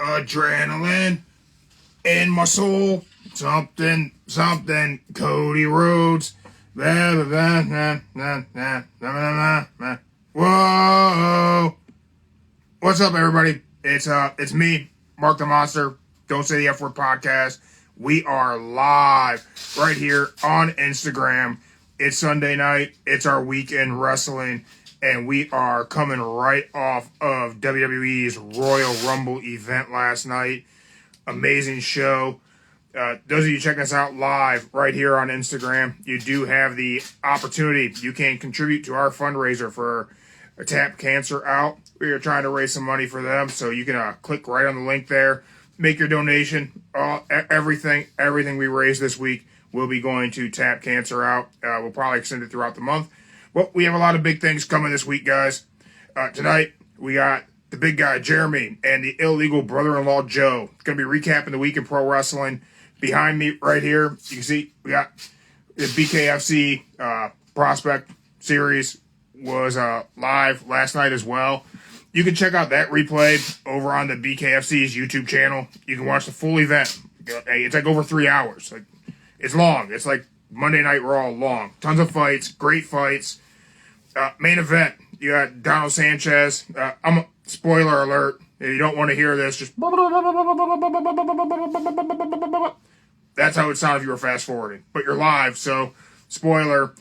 adrenaline in my soul. Something, Cody Rhodes. Whoa! What's up, everybody? It's me, Mark the Monster. Don't Say the F Word podcast. We are live right here on Instagram. It's Sunday night. It's our weekend wrestling, and we are coming right off of WWE's Royal Rumble event last night. Amazing show. Those of you checking us out live right here on Instagram, you do have the opportunity. You can contribute to our fundraiser for Tap Cancer Out. We are trying to raise some money for them, so you can click right on the link there, make your donation. Everything we raise this week will be going to Tap Cancer Out. We'll probably extend it throughout the month. Well, we have a lot of big things coming this week, guys. Tonight, we got the big guy, Jeremy, and the illegal brother-in-law, Joe. Going to be recapping the week in pro wrestling. Behind me right here, you can see we got the BKFC Prospect Series was live last night as well. You can check out that replay over on the BKFC's YouTube channel. You can watch the full event. It's like over 3 hours. It's long. It's like Monday Night Raw long. Tons of fights, great fights. Main event, you got Donald Sanchez. Spoiler alert. If you don't want to hear this, just... That's how it sounded if you were fast forwarding. But you're live, so spoiler.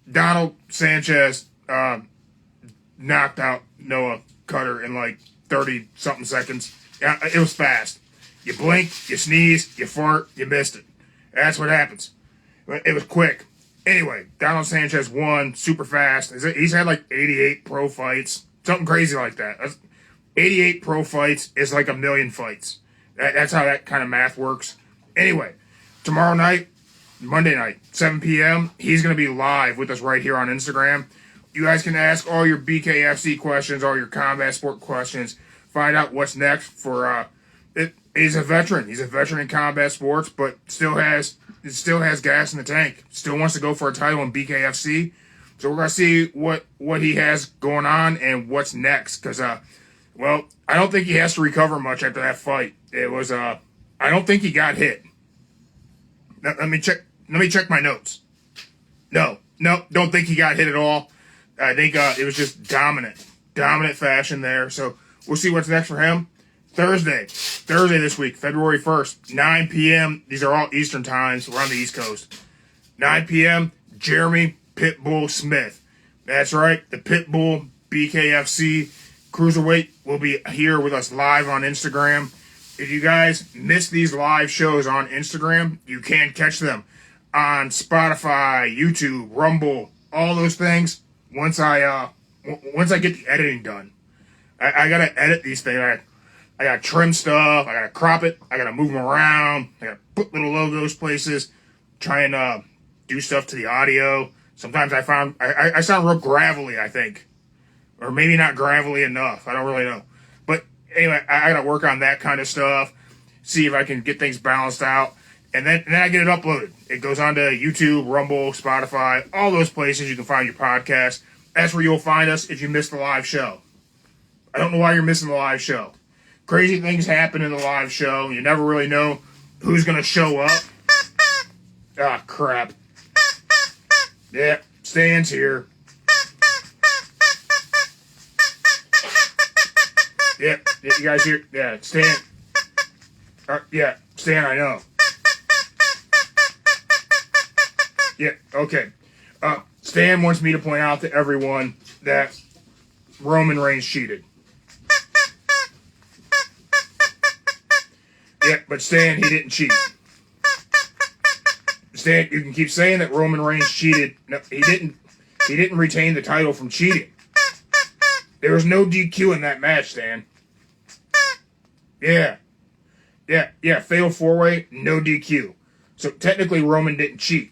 Donald Sanchez knocked out Noah Cutter in like 30-something seconds. It was fast. You blink, you sneeze, you fart, you missed it. That's what happens. It was quick. Anyway, Donald Sanchez won super fast. He's had like 88 pro fights. Something crazy like that. 88 pro fights is like 1 million fights. That's how that kind of math works. Anyway, tomorrow night, Monday night, 7 p.m., he's going to be live with us right here on Instagram. You guys can ask all your BKFC questions, all your combat sport questions. Find out what's next for... He's a veteran. He's a veteran in combat sports, but still has gas in the tank. Still wants to go for a title in BKFC. So we're going to see what he has going on and what's next. Because, I don't think he has to recover much after that fight. It was, I don't think he got hit. Now, let me check my notes. No, don't think he got hit at all. I think it was just dominant fashion there. So we'll see what's next for him. Thursday this week, February 1st, 9 p.m. These are all Eastern times. We're on the East Coast. 9 p.m., Jeremy Pitbull Smith. That's right, the Pitbull BKFC Cruiserweight will be here with us live on Instagram. If you guys miss these live shows on Instagram, you can catch them on Spotify, YouTube, Rumble, all those things. Once I get the editing done, I gotta edit these things. I gotta trim stuff. I gotta crop it. I gotta move them around. I gotta put little logos places. Try and do stuff to the audio. Sometimes I sound real gravelly, I think, or maybe not gravelly enough. I don't really know. But anyway, I gotta work on that kind of stuff. See if I can get things balanced out, and then I get it uploaded. It goes onto YouTube, Rumble, Spotify, all those places you can find your podcast. That's where you'll find us if you missed the live show. I don't know why you're missing the live show. Crazy things happen in the live show. You never really know who's going to show up. Ah, crap. Yeah, Stan's here. Yeah, you guys hear? Yeah, Stan. Yeah, Stan, I know. Yeah, okay. Stan wants me to point out to everyone that Roman Reigns cheated. Yeah, but Stan, he didn't cheat. Stan, you can keep saying that Roman Reigns cheated. No, he didn't. He didn't retain the title from cheating. There was no DQ in that match, Stan. Yeah, fatal 4-way, no DQ. So technically Roman didn't cheat.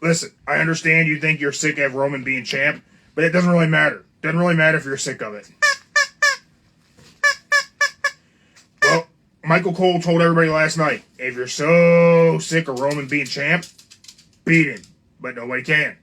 Listen, I understand you think you're sick of Roman being champ, but it doesn't really matter. Doesn't really matter if you're sick of it. Well, Michael Cole told everybody last night, if you're so sick of Roman being champ, beat him. But nobody can.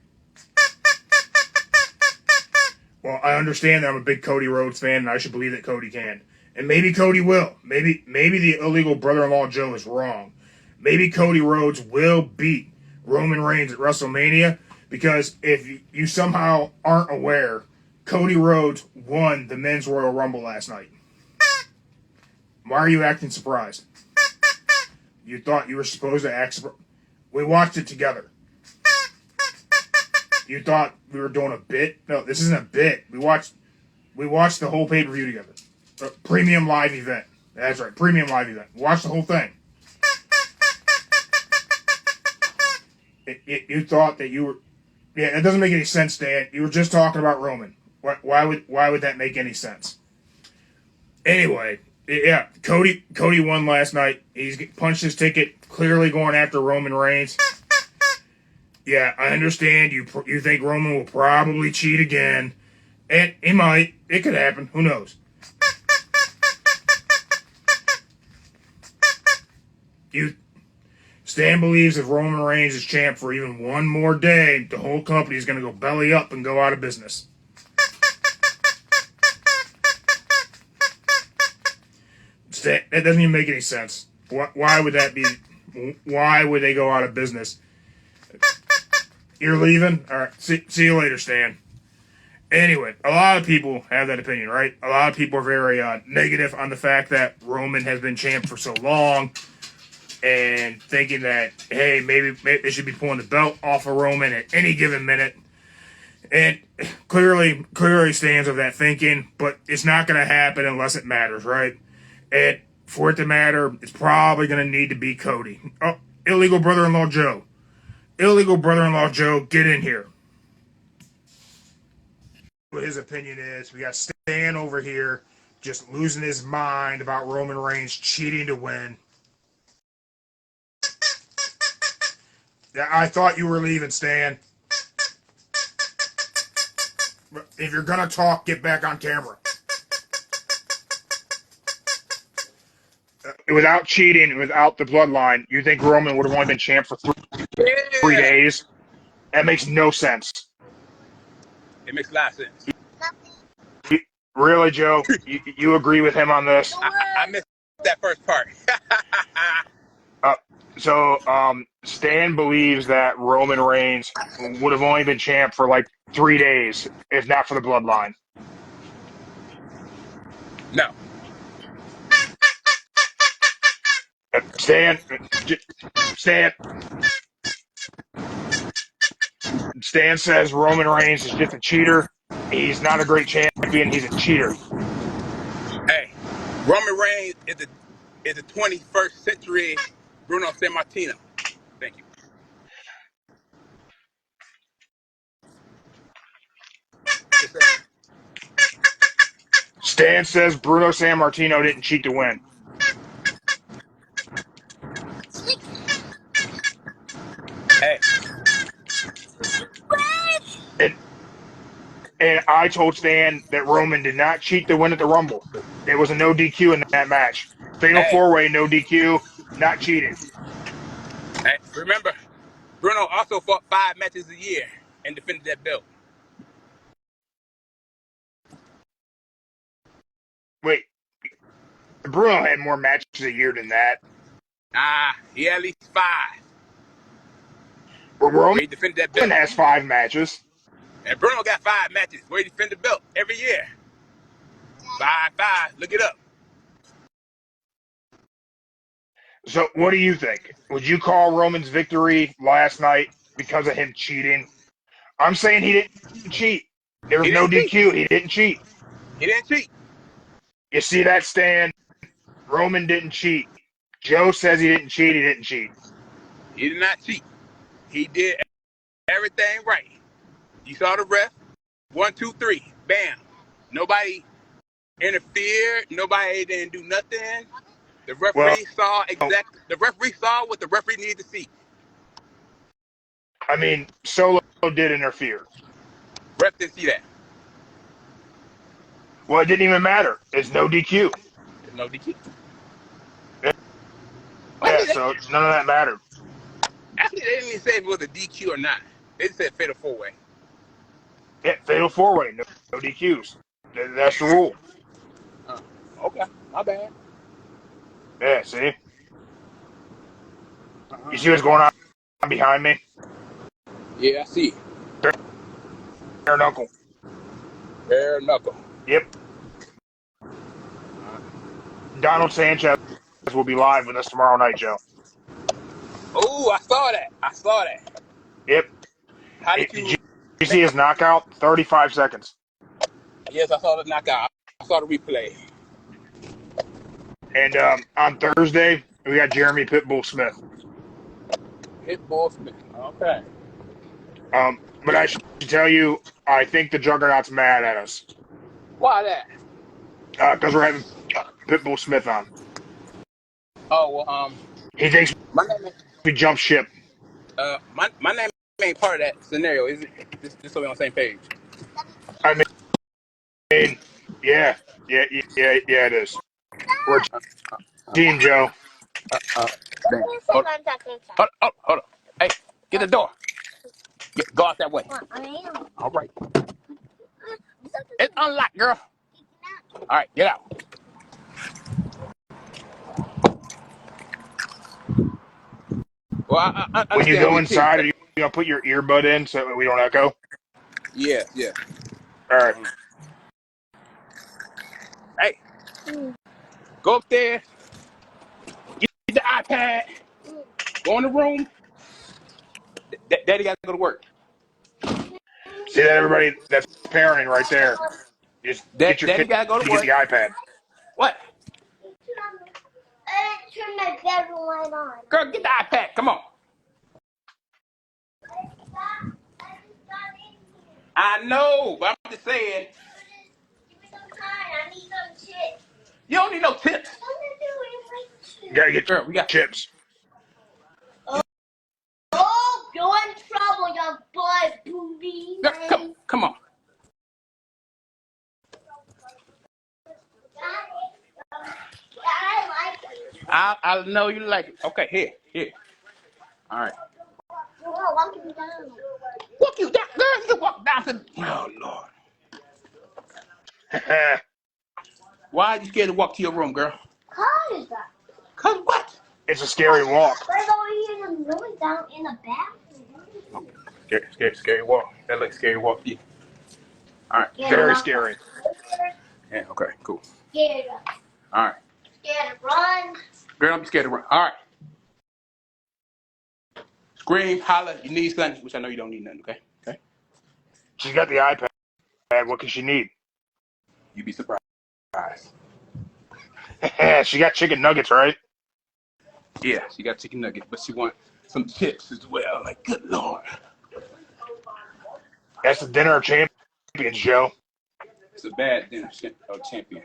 Well, I understand that I'm a big Cody Rhodes fan, and I should believe that Cody can. And maybe Cody will. Maybe the illegal brother-in-law Joe is wrong. Maybe Cody Rhodes will beat Roman Reigns at WrestleMania, because if you somehow aren't aware, Cody Rhodes won the Men's Royal Rumble last night. Why are you acting surprised? You thought you were supposed to act surprised. We watched it together. You thought we were doing a bit? No, this isn't a bit. We watched the whole pay-per-view together. A premium live event. That's right, premium live event. Watch the whole thing. You thought that you were... Yeah, that doesn't make any sense, Dan. You were just talking about Roman. Why would that make any sense? Anyway, yeah, Cody won last night. He's punched his ticket, clearly going after Roman Reigns. Yeah, I understand. You think Roman will probably cheat again. And he might. It could happen. Who knows? Stan believes if Roman Reigns is champ for even one more day, the whole company is going to go belly up and go out of business. That doesn't even make any sense. Why would that be? Why would they go out of business? You're leaving? All right. See you later, Stan. Anyway, a lot of people have that opinion, right? A lot of people are very negative on the fact that Roman has been champ for so long, and thinking that, hey, maybe they should be pulling the belt off of Roman at any given minute. And clearly stands of that thinking, but it's not going to happen unless it matters, right? And for it to matter, it's probably going to need to be Cody. Oh, illegal brother-in-law Joe. Illegal brother-in-law Joe, get in here. What his opinion is. We got Stan over here just losing his mind about Roman Reigns cheating to win. Yeah, I thought you were leaving, Stan. If you're gonna talk, get back on camera. Without cheating, without the bloodline, you think Roman would have only been champ for 3 days? That makes no sense. It makes a lot of sense. Really, Joe? You agree with him on this? I missed that first part. So Stan believes that Roman Reigns would have only been champ for like 3 days, if not for the bloodline. No. Stan says Roman Reigns is just a cheater. He's not a great champion. He's a cheater. Hey, Roman Reigns is the 21st century Bruno Sammartino. Thank you. Stan says Bruno Sammartino didn't cheat to win. Hey. And I told Stan that Roman did not cheat to win at the Rumble. There was a no DQ in that match. Fatal four-way, no DQ, not cheating. Hey, remember, Bruno also fought 5 matches a year and defended that belt. Wait, Bruno had more matches a year than that. He had at least 5. But Roman he defended that belt. Has 5 matches. And Bruno got 5 matches where he defended the belt every year. 5. Look it up. So what do you think? Would you call Roman's victory last night because of him cheating? I'm saying he didn't cheat. There was no DQ. He didn't cheat. He didn't cheat. You see that, Stan? Roman didn't cheat. Joe says he didn't cheat. He didn't cheat. He did not cheat. He did everything right. You saw the ref. 1, 2, 3. Bam. Nobody interfered. Nobody didn't do nothing. The referee saw exactly. The referee saw what the referee needed to see. I mean, Solo did interfere. Ref didn't see that. Well, it didn't even matter. It's no DQ. There's no DQ. Yeah, so none of that mattered. Actually, they didn't even say if it was a DQ or not. They just said fatal 4-way. Yeah, fatal four way, no DQs. That's the rule. Uh, okay, my bad. Yeah, see? You Uh-huh. see what's going on behind me? Yeah, I see. Bare knuckle. Bare knuckle. Yep. Donald Sanchez will be live with us tomorrow night, Joe. Oh, I saw that. I saw that. Yep. How did Did you you see think? his knockout? 35 seconds. Yes, I saw the knockout. I saw the replay. And on Thursday, we got Jeremy Pitbull Smith. Hit Bull Smith. Okay. But I should tell you, I think the Juggernaut's mad at us Why that? because we're having Pitbull Smith on. Oh well, He thinks my name, we jumped ship. my name ain't part of that scenario, is it? Just so we're on the same page. I mean, yeah, yeah, it is. We're a team, Joe. Damn. Hold on. Hey, get the door. Go out that way. All right. It's unlocked, girl. All right, get out. Well, I When you understand who go your team. inside, are you gonna put your earbud in so we don't echo? Yeah, yeah. All right. Hey, go upstairs. Get the iPad. Go in the room. Daddy got to go to work. See that, everybody? That's parenting right there. Just get your Daddy kid got to go to to get the work. iPad. What? Turn my bedroom light on. Girl, get the iPad. Come on. I know, but I'm just saying. Give me some time. I need some chips. You don't need no tips. You gotta get Girl, we got. chips. Oh, you're in trouble, young boy, booby. Girl, come on. I like it. I know you like it. Okay, here. All right. You're walking down. Walk you down, girl. You can walk down to. Oh Lord. Why are you scared to walk to your room, girl? How is that? Cause what? It's a scary walk. We're going in the room down in the bathroom. Scary walk. That looks scary walk. Yeah. All right. Very scary. Yeah. Okay. Cool. Scared. All right. Scared to run. Girl, don't be scared to run. All right. Scream, holler. You need something, which I know you don't need nothing. Okay. Okay. She's got the iPad. What can she need? You be surprised. She got chicken nuggets, right? Yeah, she got chicken nuggets, but she want some chips as well. Like, good Lord. That's the dinner of champions, Joe. It's a bad dinner, champion.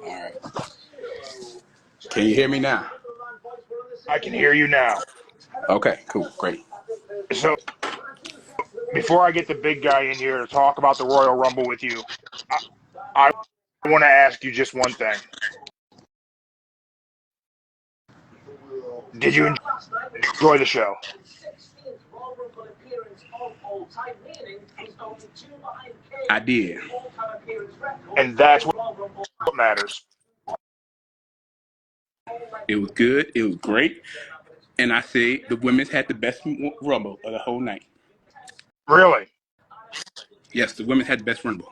All right. Can you hear me now? I can hear you now. Okay, cool, great. So before I get the big guy in here to talk about the Royal Rumble with you, I want to ask you just one thing. Did you enjoy the show? I did. And that's what matters. It was good. It was great. And I say the women's had the best rumble of the whole night. Really? Yes, the women had the best rumble.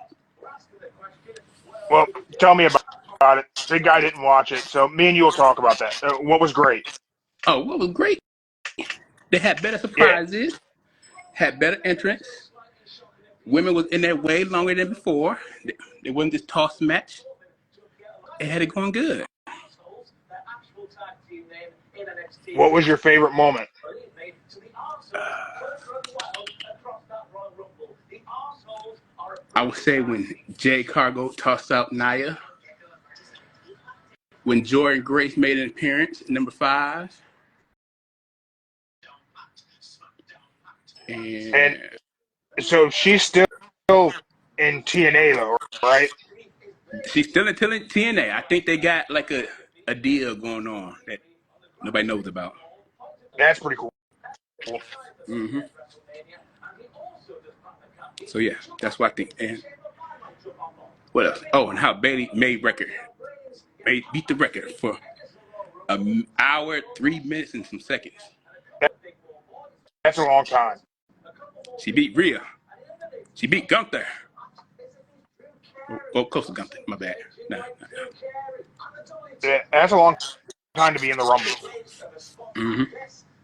Well, tell me about it. Big guy didn't watch it, so me and you will talk about that. What was great? Oh, what was great? They had better Yeah. surprises, had better entrance. Women was in there way longer than before. It wasn't this toss match. It had it going good. What was your favorite moment? I would say when Jay Cargo tossed out Nia, when Jordan Grace made an appearance, number 5, And and so she's still in TNA though, right? she's still in TNA. I think they got like a deal going on that nobody knows about. That's pretty cool. Mm-hmm. So yeah, that's what I think. And what else? Oh, and how Bailey beat the record for an hour, 3 minutes, and some seconds. That's a long time. She beat Rhea. She beat Gunther. Oh, close to Gunther. My bad. No. Yeah, that's a long time to be in the Rumble. Mm-hmm.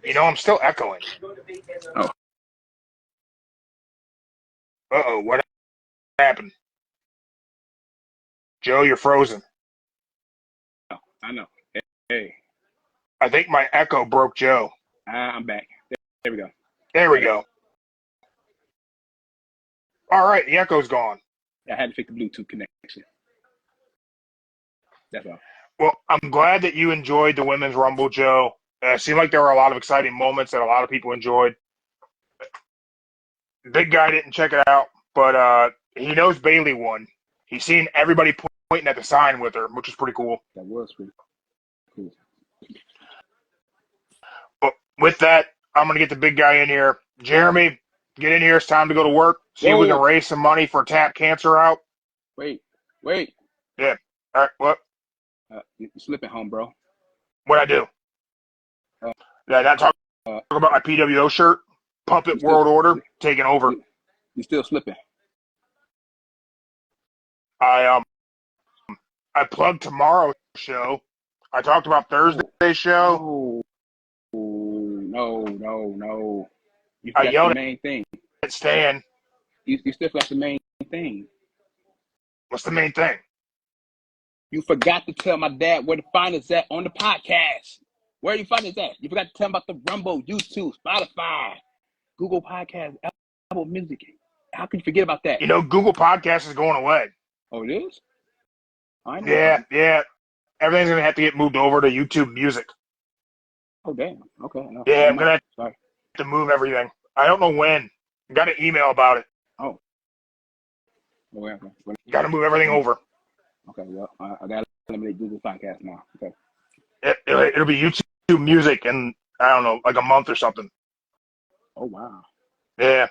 You know, I'm still echoing. Oh. Uh-oh, what happened? Joe, you're frozen. Oh, I know. Hey. I think my echo broke Joe. I'm back. There we go. There we go. All right, the echo's gone. I had to fix the Bluetooth connection. That's all. Well, I'm glad that you enjoyed the Women's Rumble, Joe. It seemed like there were a lot of exciting moments that a lot of people enjoyed. Big guy didn't check it out, but he knows Bailey won. He's seen everybody pointing at the sign with her, which is pretty cool. That was pretty cool. But with that, I'm going to get the big guy in here. Jeremy, get in here. It's time to go to work. See if we can raise some money for Tap Cancer out. Wait. Yeah. All right, what? You're slipping home, bro. What'd I do? Yeah, not talk about my PWO shirt. Puppet World Order taking over. You're still slipping. I plugged tomorrow's show. I talked about Thursday's show. No. You I forgot yelled the main thing. at Stan. You still forgot the main thing. What's the main thing? You forgot to tell my dad where to find us at on the podcast. Where you find us at? You forgot to tell him about the Rumble, YouTube, Spotify, Google Podcasts, Apple Music. How could you forget about that? You know, Google Podcasts is going away. Oh, it is? I know. Yeah. Everything's going to have to get moved over to YouTube Music. Oh, damn. Okay. No, yeah, I'm going to have to move everything. I don't know when. Got an email about it. Oh. Okay. Got to move everything over. Okay, well, I got to eliminate Google Podcast now. Okay. It'll be YouTube Music in, I don't know, like a month or something. Oh, wow. Yeah.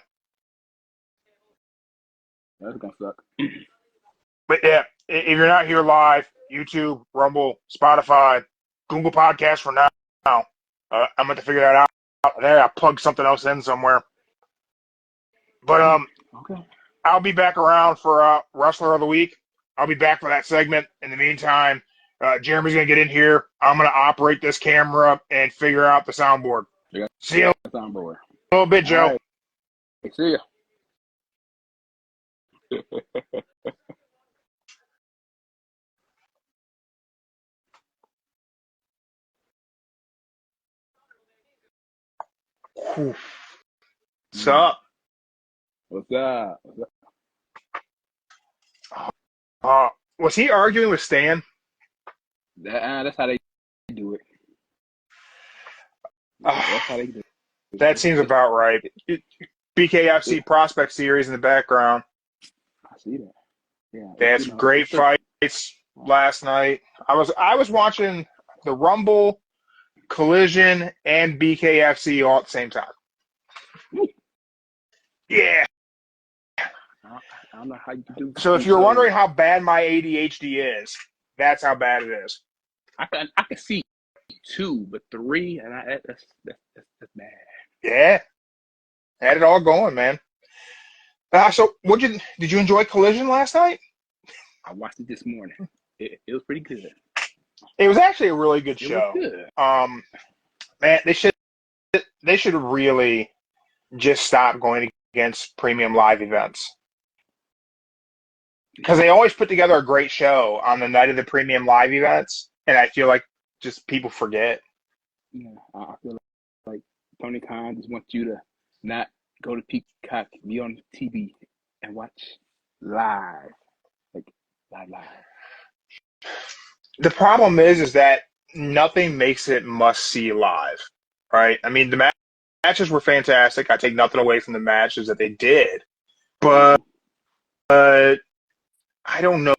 That's going to suck. But yeah, if you're not here live, YouTube, Rumble, Spotify, Google Podcasts for now. I'm going to figure that out. There, I'll plug something else in somewhere. But okay. I'll be back around for Wrestler of the Week. I'll be back for that segment. In the meantime, Jeremy's going to get in here. I'm going to operate this camera and figure out the soundboard. Yeah. See you in a little bit, Joe. Right. See ya. What's up? What's up? Was he arguing with Stan? That's how they do it. That's how they do it. That seems about right. BKFC Prospect Series in the background. I see that. Yeah. They had some great fights last night. I was watching the Rumble, Collision, and BKFC all at the same time. Yeah. I don't know how you do. So if you're wondering how bad my ADHD is, that's how bad it is. I can see 2, but 3, and that's bad. Yeah. Had it all going, man. So did you enjoy Collision last night? I watched it this morning. It was pretty good. It was actually a really good show. It was good. Man, they should really just stop going against premium live events. Because they always put together a great show on the night of the premium live events, and I feel like just people forget. Yeah, I feel like Tony Khan just wants you to not go to Peacock, be on TV, and watch live. Like, live. The problem is that nothing makes it must-see live, right? I mean, the matches were fantastic. I take nothing away from the matches that they did. But I don't know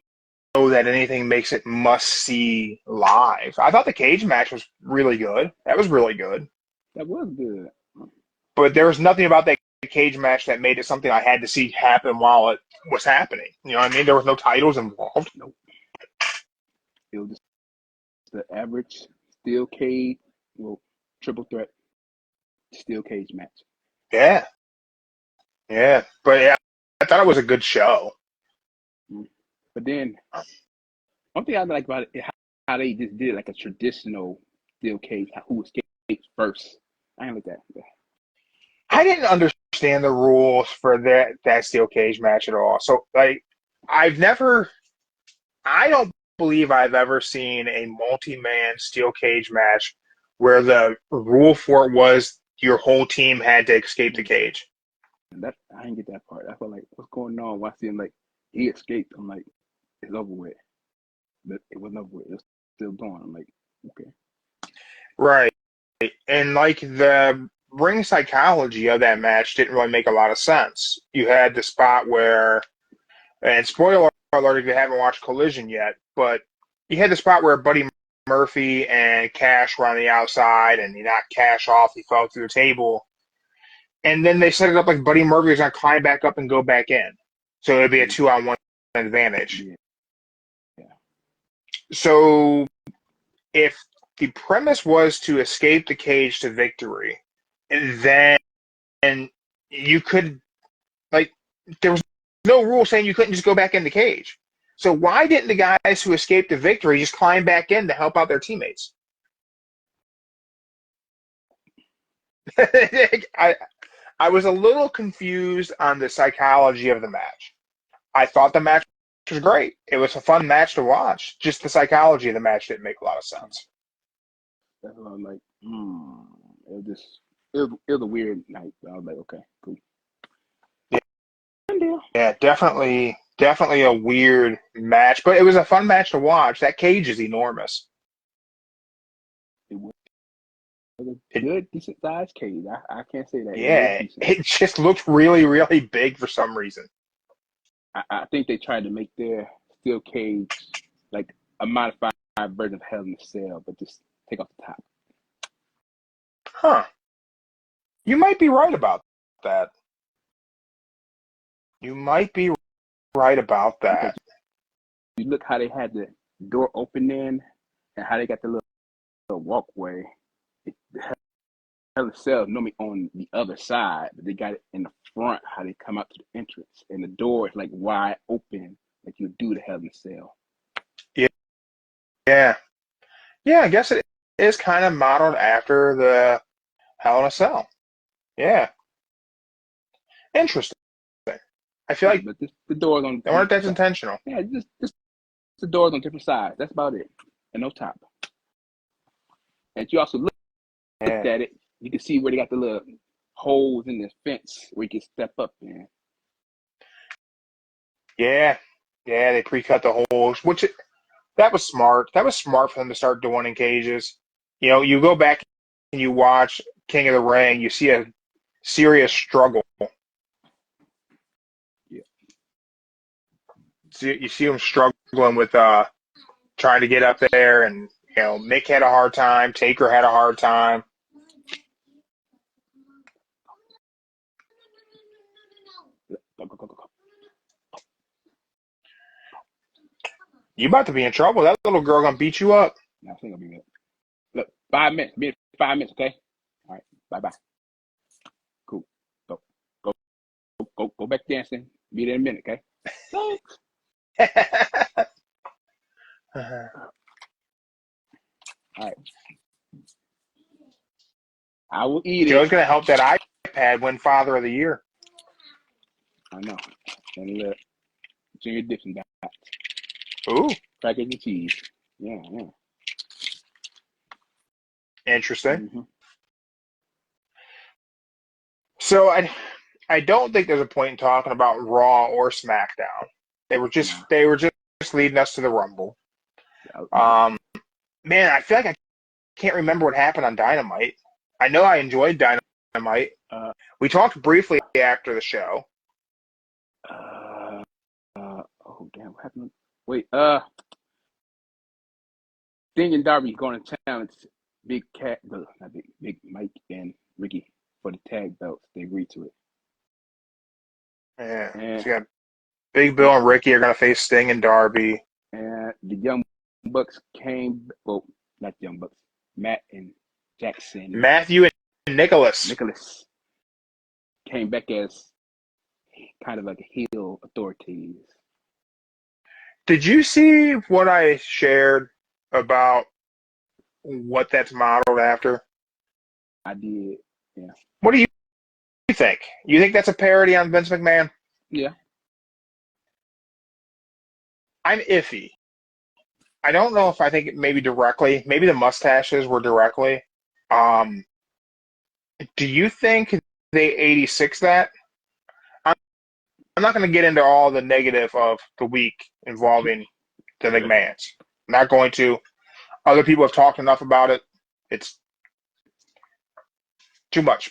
that anything makes it must-see live. I thought the cage match was really good. That was really good. That was good. but there was nothing about that cage match that made it something I had to see happen while it was happening. You know what I mean? There was no titles involved. Nope. It was just the average steel cage, well, triple threat steel cage match. Yeah. Yeah. But yeah, I thought it was a good show. But then, one thing I like about it is how they just did like a traditional steel cage, who escapes first. I ain't like that. I didn't understand the rules for that steel cage match at all. So like I don't believe I've ever seen a multi-man steel cage match where the rule for it was your whole team had to escape the cage. And that I didn't get that part. I felt like, what's going on? When I see him like he escaped, I'm like, it's over with. But it wasn't over with. It was still going. I'm like, okay. Right. And like the ring psychology of that match didn't really make a lot of sense. You had the spot where, and spoiler alert if you haven't watched Collision yet, but you had the spot where Buddy Murphy and Cash were on the outside and he knocked Cash off, he fell through the table. And then they set it up like Buddy Murphy was going to climb back up and go back in. So it would be a 2-on-1 advantage. Yeah. So if the premise was to escape the cage to victory, then you could, like, there was no rule saying you couldn't just go back in the cage. So why didn't the guys who escaped to victory just climb back in to help out their teammates? I was a little confused on the psychology of the match. I thought the match was great. It was a fun match to watch. Just the psychology of the match didn't make a lot of sense. That's why I'm like, it was a weird night. But I was like, okay, cool. Yeah, definitely a weird match, but it was a fun match to watch. That cage is enormous. It was a good, decent sized cage. I can't say that. Yeah, it just looked really, really big for some reason. I think they tried to make their steel cage like a modified version of Hell in a Cell, but just take off the top. Huh. You might be right about that. You might be right about that. Because you look how they had the door open in and how they got the little walkway. The Hell in a Cell normally on the other side, but they got it in the front, how they come out to the entrance. And the door is like wide open, like you do the Hell in a Cell. Yeah. Yeah, I guess it is kind of modeled after the Hell in a Cell. Yeah. Interesting. I feel like But the doors on. I wonder if that's intentional. Yeah, just the doors on different sides. That's about it, and no top. And you also looked at it, you can see where they got the little holes in the fence where you can step up in. Yeah. Yeah, they pre-cut the holes, that was smart. That was smart for them to start doing in cages. You know, you go back and you watch King of the Ring, you see a serious struggle. Yeah. You see him struggling with trying to get up there, and you know, Mick had a hard time, Taker had a hard time. Go. You about to be in trouble. That little girl gonna beat you up. No, it's not gonna be good. Look, 5 minutes. Be 5 minutes, okay? All right. Bye. Cool. Go back dancing. Be there in a minute, okay? Thanks. All right. I will eat Joe's it. gonna help that iPad win Father of the Year. I know. And look, Junior dips and dots. Ooh, Crackers and cheese. Yeah. interesting. Mm-hmm. So I don't think there's a point in talking about Raw or SmackDown. They were just leading us to the Rumble. Man, I feel like I can't remember what happened on Dynamite. I know I enjoyed Dynamite. We talked briefly after the show. Oh damn! What happened? Wait. Sting and Darby going to challenge Big Cat, not Big Mike and Ricky for the tag belts. They agreed to it. Yeah. And So you got Big Bill and Ricky are going to face Sting and Darby. the Young Bucks came, well, not Young Bucks, Matt and Jackson. Matthew and Nicholas came back as kind of like heel authorities. Did you see what I shared about what that's modeled after? I did, yeah. What do you think? You think that's a parody on Vince McMahon? Yeah. I'm iffy. I don't know if I think it maybe directly. Maybe the mustaches were directly. Um, do you think they 86 that? I'm not going to get into all the negative of the week involving the McMahons. I'm not going to. Other people have talked enough about it. It's too much.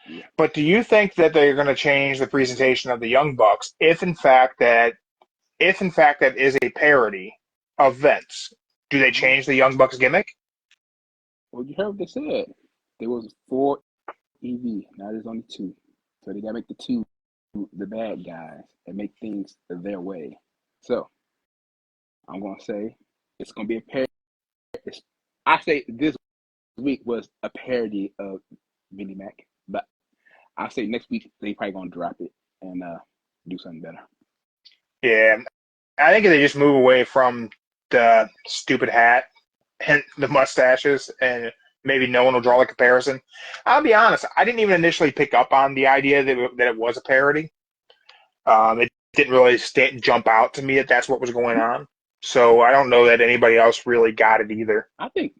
Yeah. But do you think that they're going to change the presentation of the Young Bucks if in fact that is a parody of Vince? Do they change the Young Bucks gimmick? Well, you heard what they said. There was 4 EV. Now there's only 2. So they got to make the 2 the bad guys and make things their way. So I'm going to say it's going to be a parody. I say this week was a parody of Vinnie Mac, but I'll say next week they probably going to drop it and do something better. Yeah, I think if they just move away from the stupid hat and the mustaches, and maybe no one will draw the comparison. I'll be honest, I didn't even initially pick up on the idea that it was a parody. It didn't really jump out to me that that's what was going on. So I don't know that anybody else really got it either. I think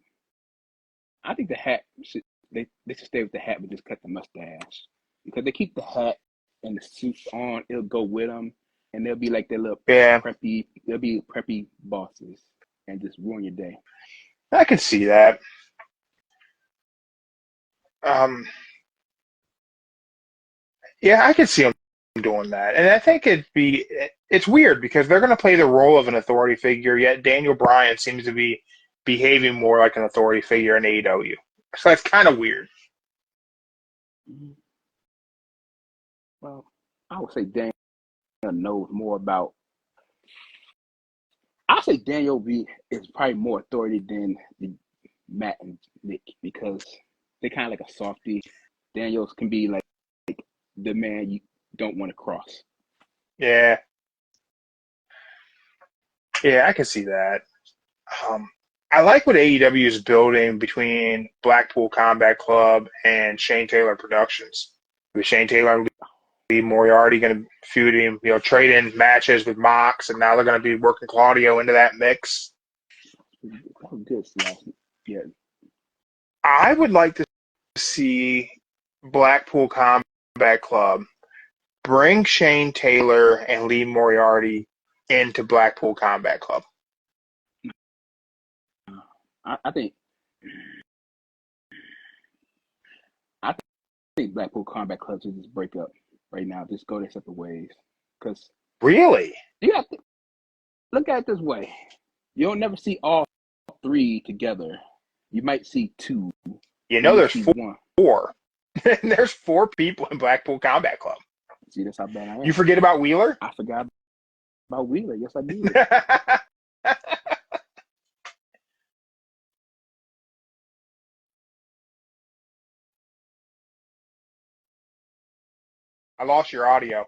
the hat they should stay with the hat, but just cut the mustache because they keep the hat and the suit on. It'll go with them, and they'll be like their little preppy. They'll be preppy bosses and just ruin your day. I can see that. Yeah, I could see them doing that, and I think it's weird because they're going to play the role of an authority figure, yet Daniel Bryan seems to be behaving more like an authority figure in AEW. So that's kind of weird. Well, I would say Daniel knows more about. I say Daniel is probably more authority than Matt and Nick because they kind of like a softie. Daniels can be like the man you don't want to cross. Yeah. Yeah, I can see that. I like what AEW is building between Blackpool Combat Club and Shane Taylor Productions. With Shane Taylor and Lee Moriarty going to feud him, trade in matches with Mox, and now they're going to be working Claudio into that mix. That was good last yeah. I would like to see Blackpool Combat Club bring Shane Taylor and Lee Moriarty into Blackpool Combat Club. I think Blackpool Combat Club should just break up right now. Just go their separate ways. Because Really? you have to look at it this way. You'll never see all 3 together. You might see 2. There's see 4. There's 4 people in Blackpool Combat Club. See, that's how bad I am. You forget about Wheeler? I forgot about Wheeler. Yes, I did. I lost your audio.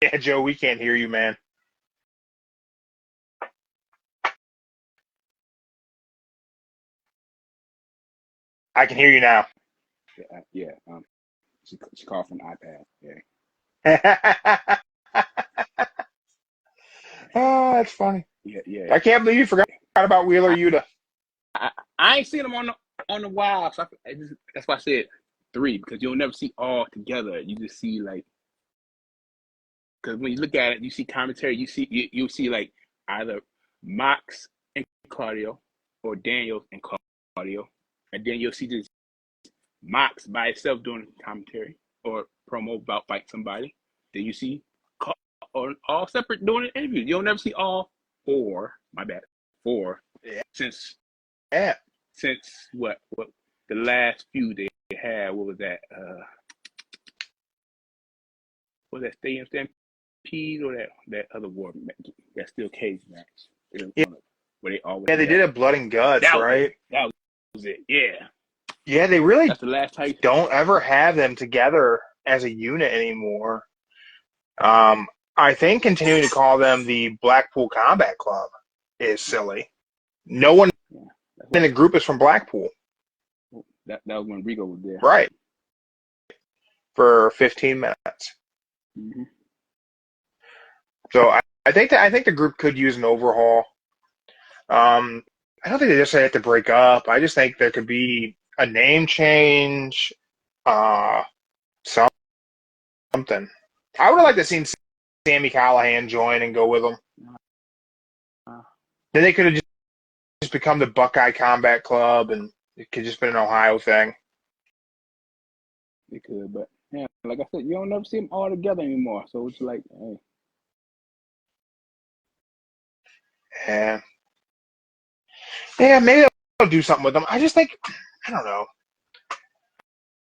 Yeah, Joe, we can't hear you, man. I can hear you now. Yeah. She called from iPad. Yeah. Oh, that's funny. Yeah. I can't believe you forgot about Wheeler Yuta. I ain't seen them on the wild, so that's why I said 3 because you'll never see all together. You just see like because when you look at it, you see commentary. You see like either Mox and Claudio or Daniels and Claudio, and then you'll see just Mox by itself doing commentary or promo about fighting somebody. Then you see all separate doing an interview. You don't never see all four. My bad, four. Yeah. Since Yeah. what the last few they had. What was that? Was that Stadium Stampede or that other war match? That steel cage match? Yeah. Where they always Yeah, they did a blood and guts, that was right? it. That was it. Yeah. Yeah, they really That's the last time. don't ever have them together as a unit anymore. I think continuing to call them the Blackpool Combat Club is silly. No one in the group is from Blackpool. That was when Rigo was there. Right. For 15 minutes. Mm-hmm. So I think the group could use an overhaul. I don't think they just have to break up. I just think there could be a name change, something. I would have liked to seen Sammy Callahan join and go with them. Then they could have just become the Buckeye Combat Club, and it could just been an Ohio thing. It could, but yeah, like I said, you don't never see them all together anymore. So it's like, hey. Yeah, maybe they'll do something with them. I just think, I don't know.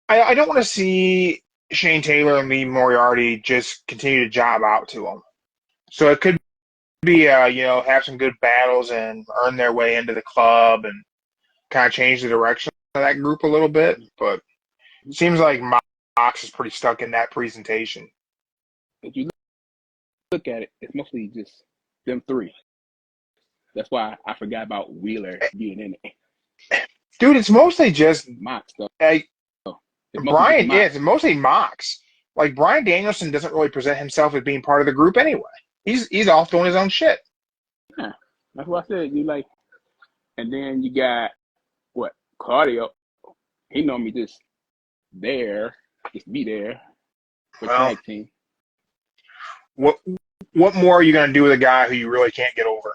I don't want to see Shane Taylor and Lee Moriarty just continue to job out to them. So it could be, have some good battles and earn their way into the club and kind of change the direction of that group a little bit. But it seems like Mox is pretty stuck in that presentation. If you look at it, it's mostly just them three. That's why I forgot about Wheeler being in it. Dude, it's mostly just Mox stuff. Brian, yeah, it's mostly Mox. Like, Brian Danielson doesn't really present himself as being part of the group anyway. He's off doing his own shit. Yeah, that's what I said. You like, and then you got Claudio. He normally just be there for tag team. What more are you gonna do with a guy who you really can't get over?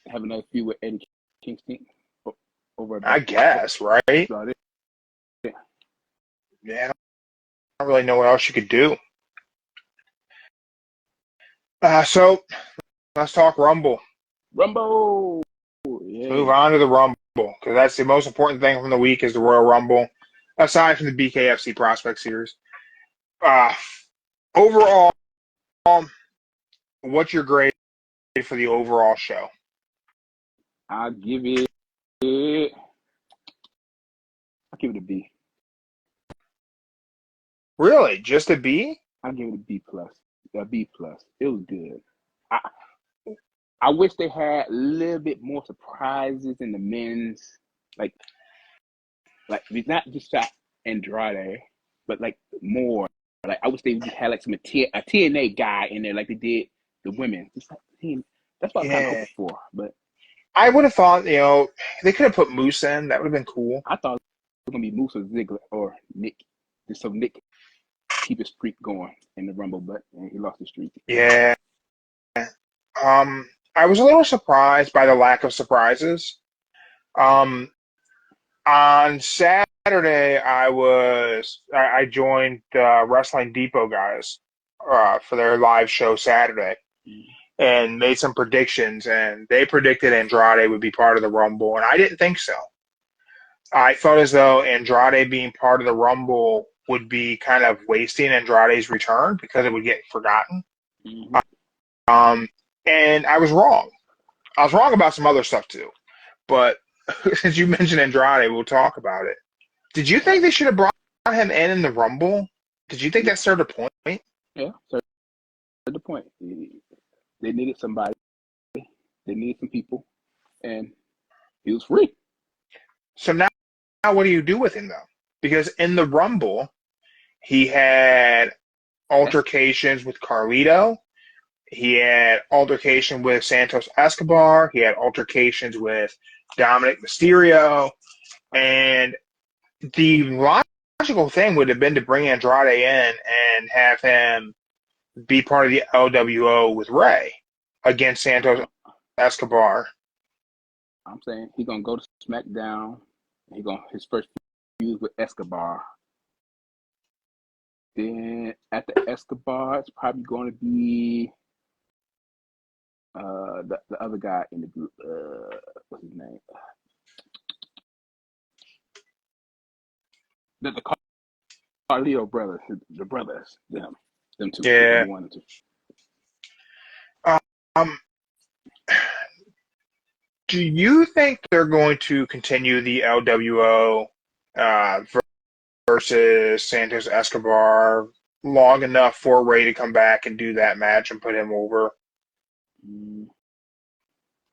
Have another feud with Eddie Kingston over. I guess, right? Yeah, I don't really know what else you could do. So let's talk Rumble. Rumble. Yeah. Move on to the Rumble, because that's the most important thing from the week is the Royal Rumble, aside from the BKFC Prospect Series. Overall, what's your grade for the overall show? I'll give it a B. Really? Just a B? I'll give it a B plus. A B plus. It was good. I wish they had a little bit more surprises in the men's, like not just that Andrade, but like more. Like I wish they just had like a TNA guy in there, like they did the women. Just like that's what I'm kind of hoping for. But I would have thought, they could have put Moose in. That would have been cool. I thought it was gonna be Moose or Ziggler or Nick, just so Nick keep his streak going in the Rumble, but he lost the streak. Yeah. I was a little surprised by the lack of surprises. On Saturday, I joined Wrestling Depot guys for their live show Saturday and made some predictions, and they predicted Andrade would be part of the Rumble, and I didn't think so. I felt as though Andrade being part of the Rumble would be kind of wasting Andrade's return because it would get forgotten. Mm-hmm. And I was wrong. I was wrong about some other stuff too. But since you mentioned Andrade, we'll talk about it. Did you think they should have brought him in the Rumble? Did you think that served a point? Yeah, served the point. They needed somebody. They needed some people. And he was free. So now what do you do with him, though? Because in the Rumble, he had altercations with Carlito. He had altercation with Santos Escobar. He had altercations with Dominic Mysterio. And the logical thing would have been to bring Andrade in and have him be part of the LWO with Ray against Santos Escobar. I'm saying he's going to go to SmackDown. His first feud with Escobar. Then after Escobar, it's probably going to be the other guy in the group. What's his name? The Carlito brothers, the brothers, them two, Yeah. number 1 and 2. Um, do you think they're going to continue the LWO uh, versus Santos Escobar long enough for Ray to come back and do that match and put him over? Mm,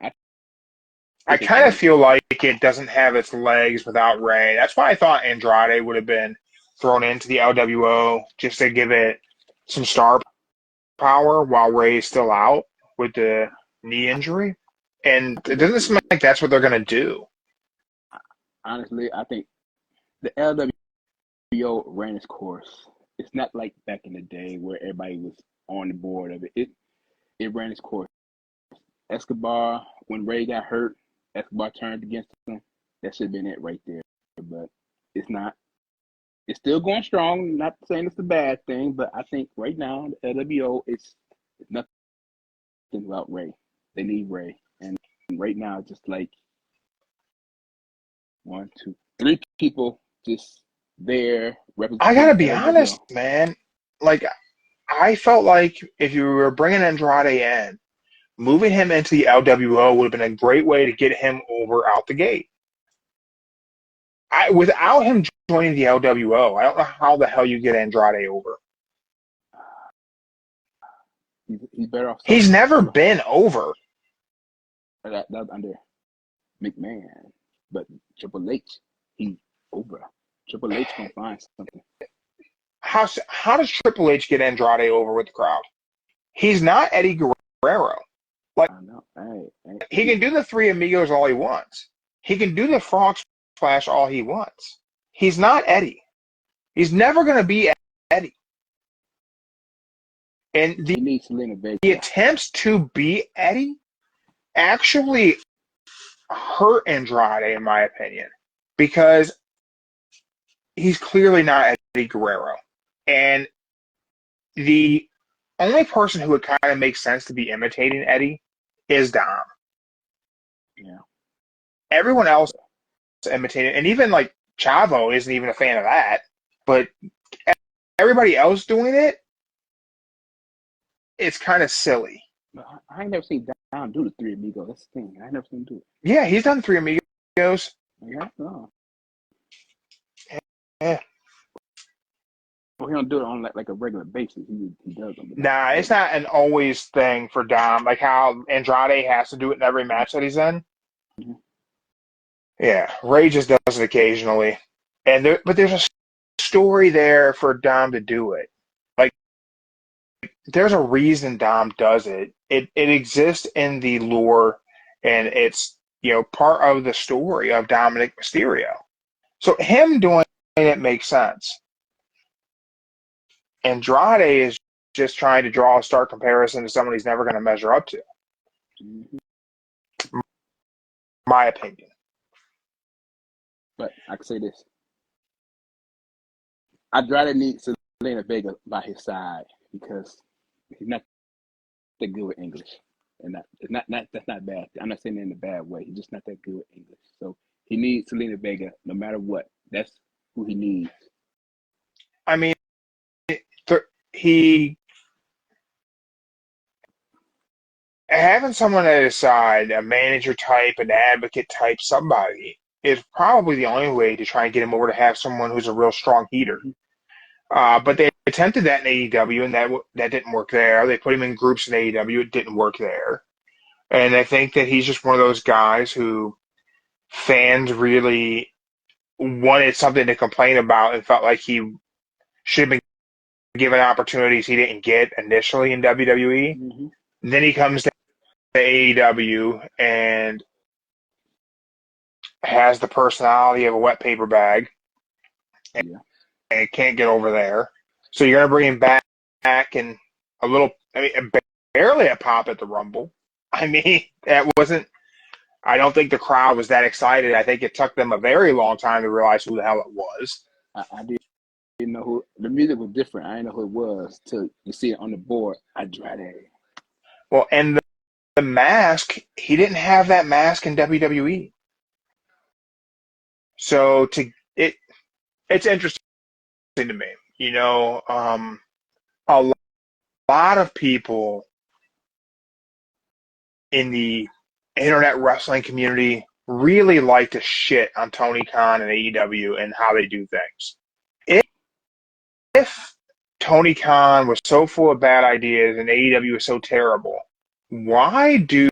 I I think they kind of can. feel like it doesn't have its legs without Ray. That's why I thought Andrade would have been thrown into the LWO just to give it some star power while Ray's still out with the knee injury. And I it think that's doesn't what seem it is. like that's what they're going to do. Honestly, I think the LWO ran its course. It's not like back in the day where everybody was on the board of it. It ran its course. Escobar, when Ray got hurt, Escobar turned against him. That should have been it right there. But it's not. It's still going strong. Not saying it's a bad thing, but I think right now the LWO is nothing without Ray. They need Ray, and right now it's just like 1, 2, 3 people just there I got representing to be honest, LWO. man. Like, I felt like if you were bringing Andrade in, moving him into the LWO would have been a great way to get him over out the gate. Without him joining the LWO, I don't know how the hell you get Andrade over. He's better off He's never solo. been over. That's under McMahon, but Triple H, he's over. Triple H gonna find something. How does Triple H get Andrade over with the crowd? He's not Eddie Guerrero. Like, I know. Hey, he can do the Three Amigos all he wants. He can do the Frog Splash all he wants. He's not Eddie. He's never going to be Eddie. And he needs Selena the Vega. attempts to be Eddie actually hurt Andrade, in my opinion, because he's clearly not Eddie Guerrero. And the only person who would kind of make sense to be imitating Eddie is Dom. Yeah. Everyone else imitating, and even like Chavo isn't even a fan of that. But everybody else doing it, it's kind of silly. But I ain't never seen Dom do the Three Amigos. That's the thing. I ain't never seen him do it. Yeah, he's done Three Amigos. Yeah, no. Yeah. Well, he don't do it on like a regular basis. He does them. Nah, it's not an always thing for Dom, like how Andrade has to do it in every match that he's in. Mm-hmm. Yeah, Ray just does it occasionally, but there's a story there for Dom to do it. Like, there's a reason Dom does it. It exists in the lore, and it's part of the story of Dominic Mysterio. So him doing it makes sense. Andrade is just trying to draw a stark comparison to someone he's never going to measure up to. Mm-hmm. My opinion. But I can say this. I'd rather need Selena Vega by his side because he's not that good with English. And that's not bad. I'm not saying it in a bad way. He's just not that good with English. So he needs Selena Vega no matter what. That's who he needs. I mean, he having someone at his side, a manager type, an advocate type, somebody, is probably the only way to try and get him over to have someone who's a real strong heater. But they attempted that in AEW, and that didn't work there. They put him in groups in AEW, it didn't work there. And I think that he's just one of those guys who fans really wanted something to complain about and felt like he should have been given opportunities he didn't get initially in WWE. Mm-hmm. Then he comes to AEW and has the personality of a wet paper bag Yeah. and can't get over there. So you're going to bring him back and barely a pop at the Rumble. I mean, I don't think the crowd was that excited. I think it took them a very long time to realize who the hell it was. I did didn't know who the music was different. I didn't know who it was till you see it on the board. Andrade. Well, and the mask, he didn't have that mask in WWE. So it's interesting to me. A lot of people in the internet wrestling community really like to shit on Tony Khan and AEW and how they do things. If Tony Khan was so full of bad ideas and AEW was so terrible, why do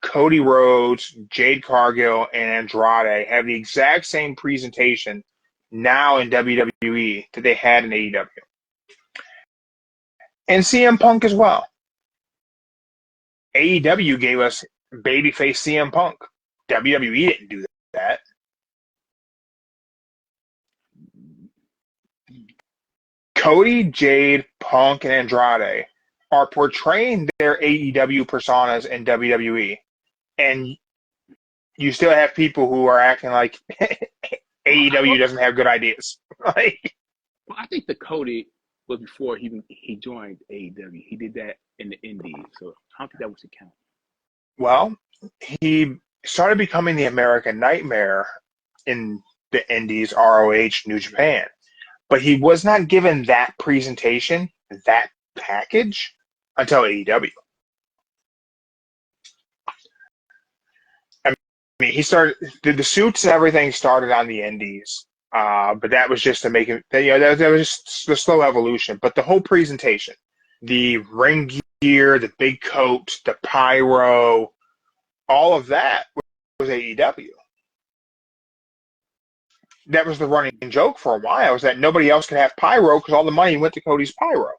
Cody Rhodes, Jade Cargill, and Andrade have the exact same presentation now in WWE that they had in AEW? And CM Punk as well. AEW gave us babyface CM Punk. WWE didn't do that. Cody, Jade, Punk, and Andrade are portraying their AEW personas in WWE. And you still have people who are acting like AEW doesn't have good ideas. Well, I think the Cody was before he joined AEW. He did that in the Indies, so I don't think that was a count. Well, he started becoming the American Nightmare in the Indies, ROH, New Japan. But he was not given that presentation, that package, until AEW. I mean, he started the suits and everything started on the Indies, but that was just to make it. That was just the slow evolution. But the whole presentation, the ring gear, the big coat, the pyro, all of that was AEW. That was the running joke for a while, was that nobody else could have pyro because all the money went to Cody's pyro.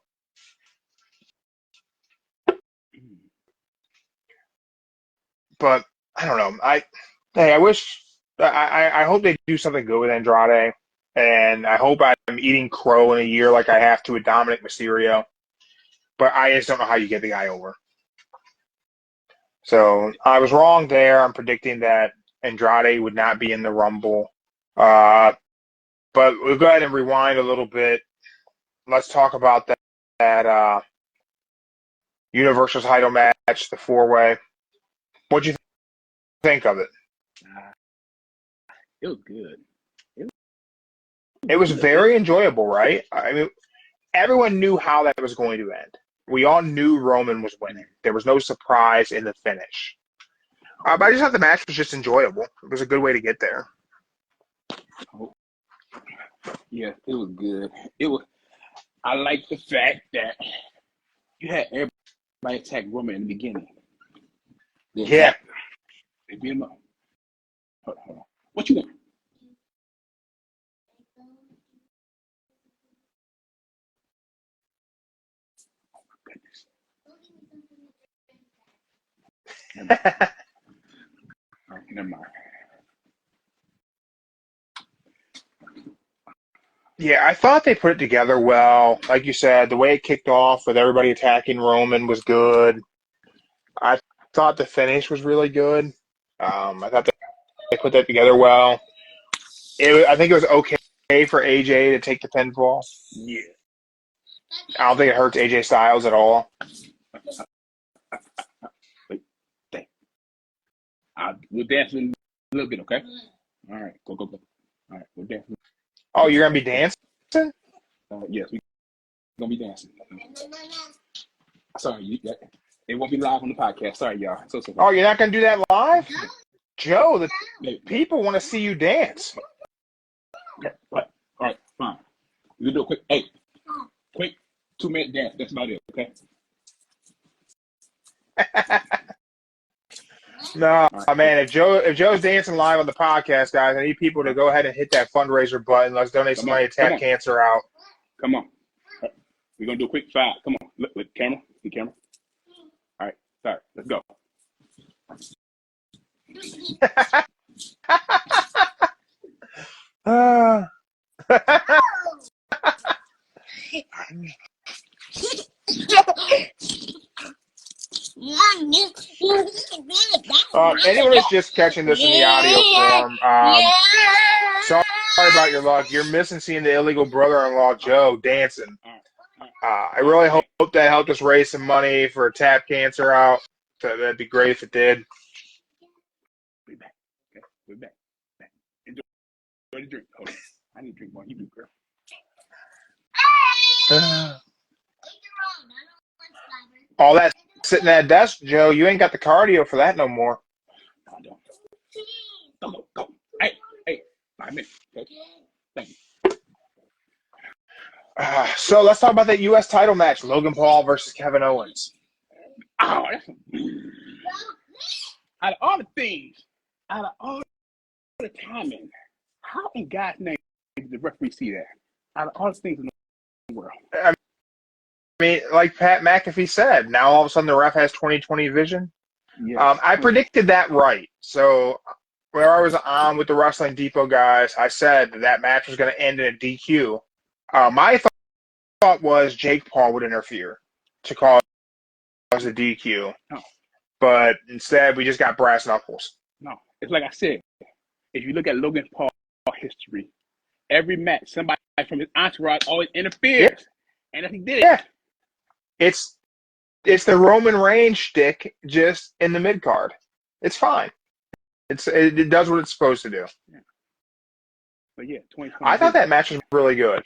But I don't know. I wish. I hope they do something good with Andrade, and I hope I'm eating crow in a year like I have to with Dominic Mysterio. But I just don't know how you get the guy over. So I was wrong there. I'm predicting that Andrade would not be in the Rumble. But we'll go ahead and rewind a little bit. Let's talk about that Universal title match, the four-way. What'd you think of it? It was good. It was very enjoyable, right? I mean, everyone knew how that was going to end. We all knew Roman was winning. There was no surprise in the finish. But I just thought the match was just enjoyable. It was a good way to get there. Yeah, it was good. I like the fact that you had everybody attack Roman in the beginning. Yeah. They beat him up. Hold on. What you want? Oh my goodness. Never mind. Yeah, I thought they put it together well. Like you said, the way it kicked off with everybody attacking Roman was good. I thought the finish was really good. I thought they put that together well. I think it was okay for AJ to take the pinfall. Yeah. I don't think it hurts AJ Styles at all. Wait, thank. We'll dance in a little bit, okay? All right, go. All right, we'll dance. Oh, you're going to be dancing? Yes, we're going to be dancing. Sorry, it won't be live on the podcast. Sorry, y'all. So sorry. Oh, you're not going to do that live? Joe, the people want to see you dance. Okay, all right, fine. We'll do a quick 2-minute dance. That's about it, okay? No, right. Man, if Joe's dancing live on the podcast, guys, I need people to go ahead and hit that fundraiser button. Let's donate some money to Tap Cancer out. Come on. Right. We're going to do a quick 5. Come on. Look, camera. The camera. All right. Sorry. Let's go. Anyone who's just catching this in the audio form, sorry sorry about your luck. You're missing seeing the illegal brother-in-law Joe dancing. I really hope that helped us raise some money for tap cancer out. That'd be great if it did. We're back. Okay, we're back. Enjoy the drink. Hold on. I need to drink more. You do, girl. All that sitting at that desk, Joe, you ain't got the cardio for that no more. I don't. Go. Hey. 5 minutes. Okay. Thank you. So let's talk about that U.S. title match, Logan Paul versus Kevin Owens. Oh, that's out of all the things, out of all the timing, how in God's name did the referee see that? Out of all the things in the world. I mean, like Pat McAfee said, now all of a sudden the ref has 20/20 vision. Yes. I predicted that right. So when I was on with the Wrestling Depot guys, I said that match was going to end in a DQ. My thought was Jake Paul would interfere to cause a DQ. No. But instead, we just got brass knuckles. No. It's like I said, if you look at Logan Paul history, every match, somebody from his entourage always interferes. Yeah. And if he did it. Yeah. It's the Roman Reigns shtick just in the mid card. It's fine. It does what it's supposed to do. Yeah. But yeah, 2020. I thought that match was really good.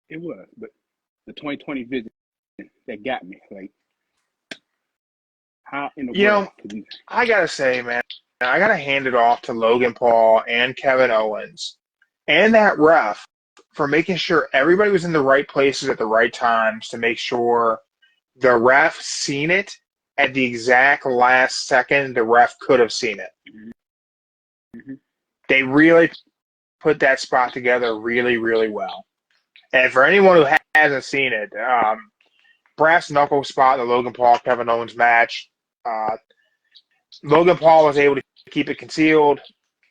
It was, but the 2020 vision that got me. Like, how in the world could we? I gotta say, man, I gotta hand it off to Logan Paul and Kevin Owens and that ref for making sure everybody was in the right places at the right times to make sure the ref seen it at the exact last second the ref could have seen it. Mm-hmm. They really put that spot together really, really well. And for anyone who hasn't seen it, brass knuckle spot in the Logan Paul Kevin Owens match. Logan Paul was able to keep it concealed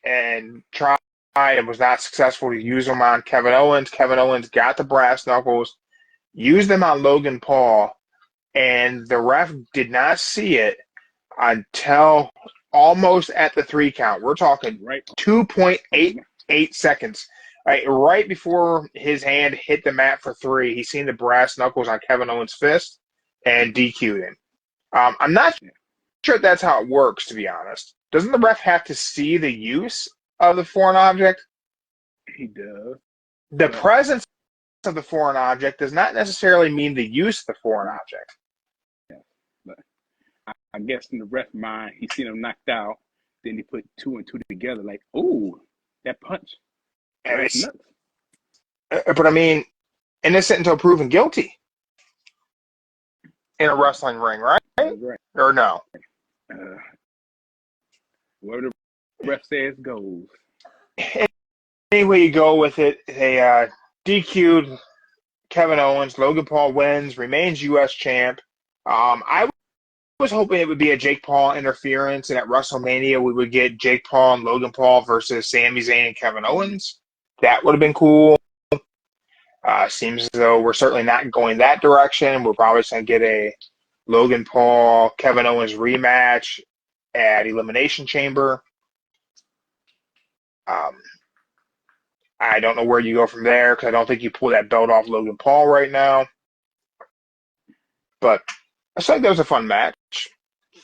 and tried and was not successful to use them on Kevin Owens. Kevin Owens got the brass knuckles, used them on Logan Paul, and the ref did not see it until almost at the 3 count. We're talking 2.88 seconds. Right before his hand hit the mat for 3, he seen the brass knuckles on Kevin Owens' fist and DQ'd him. I'm not sure if that's how it works, to be honest. Doesn't the ref have to see the use of the foreign object? He does. The presence of the foreign object does not necessarily mean the use of the foreign object. Yeah. But I guess in the ref mind, he seen him knocked out. Then he put 2 and 2 together, like, ooh, that punch. But I mean, innocent until proven guilty in a wrestling ring, right? Or no? Where the ref says goes. Any way you go with it, they DQ'd Kevin Owens. Logan Paul wins, remains U.S. champ. I was hoping it would be a Jake Paul interference, and at WrestleMania we would get Jake Paul and Logan Paul versus Sami Zayn and Kevin Owens. That would have been cool. Seems as though we're certainly not going that direction. We're probably going to get a Logan Paul, Kevin Owens rematch at Elimination Chamber. I don't know where you go from there because I don't think you pull that belt off Logan Paul right now. But I think that was a fun match.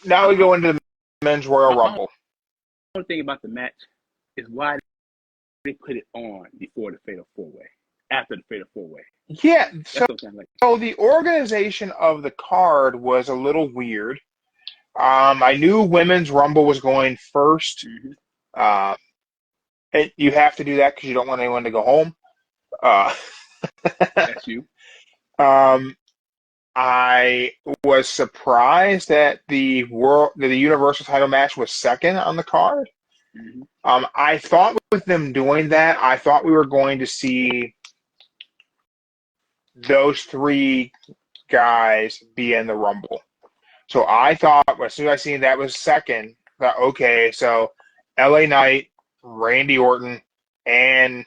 Now we go into the Men's Royal Rumble. One thing about the match is why they put it on before the Fatal 4-Way, after the Fatal 4-Way. Yeah, so the organization of the card was a little weird. I knew Women's Rumble was going first. You have to do that because you don't want anyone to go home. That's you. I was surprised that the Universal title match was second on the card. I thought with them doing that, I thought we were going to see those 3 guys be in the Rumble. So I thought, as soon as I seen that was second, I thought, okay, so LA Knight, Randy Orton, and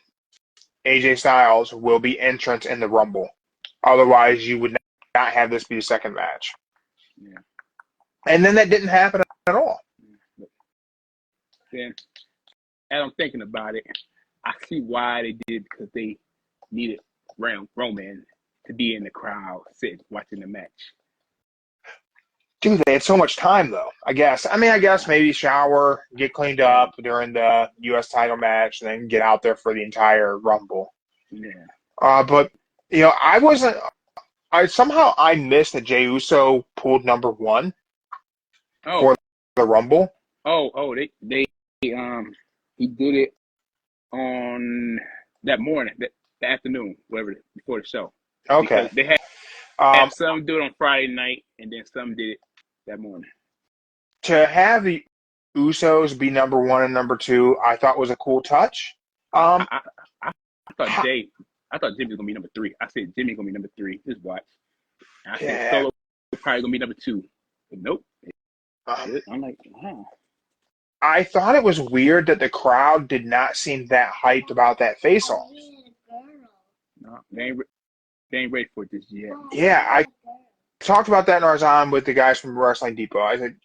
AJ Styles will be entrants in the Rumble. Otherwise, you would not have this be the second match. Yeah. And then that didn't happen at all. Then, as I'm thinking about it, I see why they did, because they needed Roman to be in the crowd, sitting watching the match. Dude, they had so much time though. I guess. I mean, I guess maybe shower, get cleaned up during the U.S. title match, and then get out there for the entire Rumble. Yeah. But I wasn't. I missed that Jey Uso pulled number one Oh, for the Rumble. they he did it on that morning, the afternoon, whatever, before the show. Okay. Because they had Um, some do it on Friday night, and then some did it that morning. to have the Usos be number one and number two, I thought was a cool touch. I, I, I, I thought ha- Jimmy was gonna be number three. I said Jimmy gonna be number three. Just watch. And I said yeah. Solo probably gonna be number two. But nope. Um, I'm like, wow. I thought it was weird that the crowd did not seem that hyped about that face-off. No, they ain't ready for it just yet. Yeah, I talked about that in our time with the guys from Wrestling Depot. I said,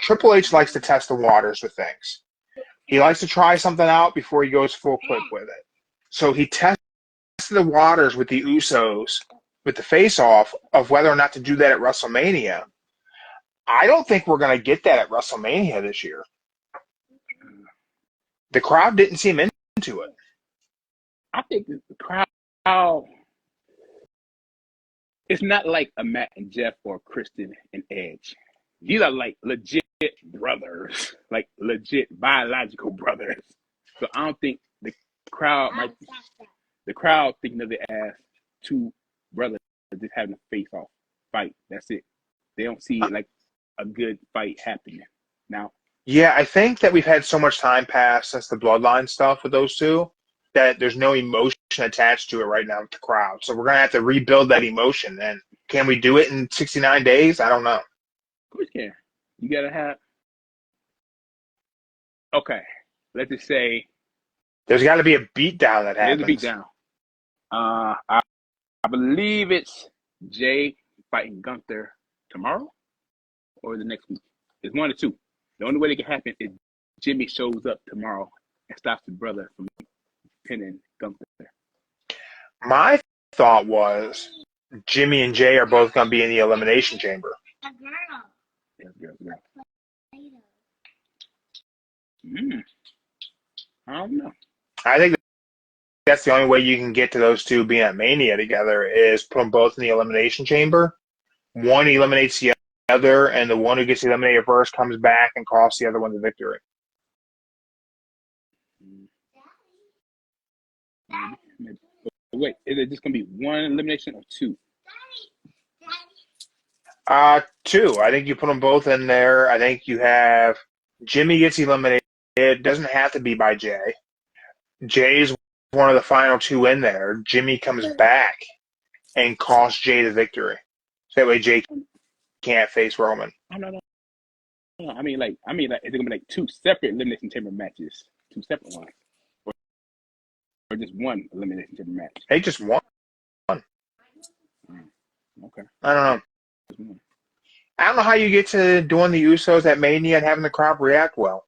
Triple H likes to test the waters with things. He likes to try something out before he goes full clip with it. So he tested the waters with the Usos with the face-off of whether or not to do that at WrestleMania. I don't think we're going to get that at WrestleMania this year. The crowd didn't seem into it. I think the crowd, it's not like a Matt and Jeff or Kristen and Edge. These are like legit brothers, like legit biological brothers. So I don't think the crowd thinking of it as two brothers just having a face-off fight. That's it. They don't see it like a good fight happening now. Yeah, I think that we've had so much time pass since the Bloodline stuff with those two that there's no emotion attached to it right now with the crowd. So we're going to have to rebuild that emotion. And can we do it in 69 days? I don't know. Of course you can. You got to have... Okay, let's just say... There's got to be a beatdown that happens. There's a beatdown. I believe it's Jay fighting Gunther tomorrow or the next week. It's one or two. The only way it can happen is Jimmy shows up tomorrow and stops the brother from pinning Gunther. My thought was Jimmy and Jay are both going to be in the Elimination Chamber. I don't know. I think that's the only way you can get to those two being at Mania together is put them both in the Elimination Chamber. One eliminates the other, and the one who gets eliminated first comes back and costs the other one the victory. Maybe. Wait, is it just going to be one elimination or two? Two. I think you put them both in there. I think you have Jimmy gets eliminated. It doesn't have to be by Jay. Jay's one of the final two in there. Jimmy comes back and costs Jay the victory. So that way Jay can't face Roman. No. I mean, like, is it gonna be like two separate elimination chamber matches, two separate ones, or just one elimination chamber match? Hey, just one. Okay. I don't know. I don't know how you get to doing the Usos at Mania and having the crowd react well,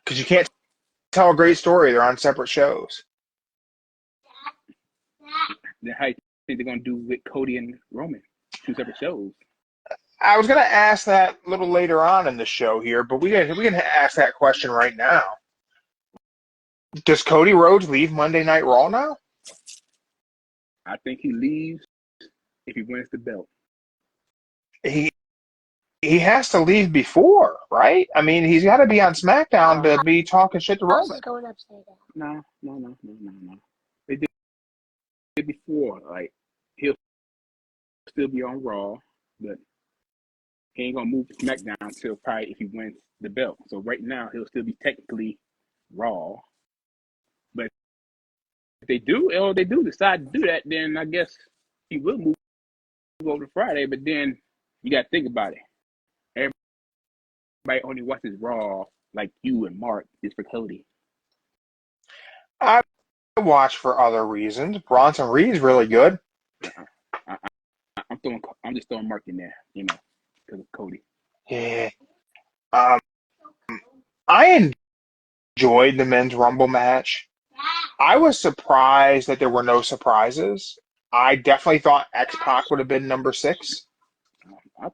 because you can't tell a great story. They're on separate shows. Then how you think they're gonna do with Cody and Roman? Two separate shows. I was going to ask that a little later on in the show here, but we can ask that question right now. Does Cody Rhodes leave Monday Night Raw now? I think he leaves if he wins the belt. He has to leave before, right? I mean, he's got to be on SmackDown to be talking shit to Roman. Going upside down. No. They did it before. Like, he'll still be on Raw, but he ain't gonna move to SmackDown until probably if he wins the belt. So right now he'll still be technically Raw. But if they do decide to do that, then I guess he will move over to Friday. But then you gotta think about it. Everybody only watches Raw like you and Mark is for Cody. I watch for other reasons. Bronson Reed's really good. I'm just throwing Mark in there, because of Cody. Yeah. I enjoyed the men's Rumble match. I was surprised that there were no surprises. I definitely thought X Pac would have been number 6. I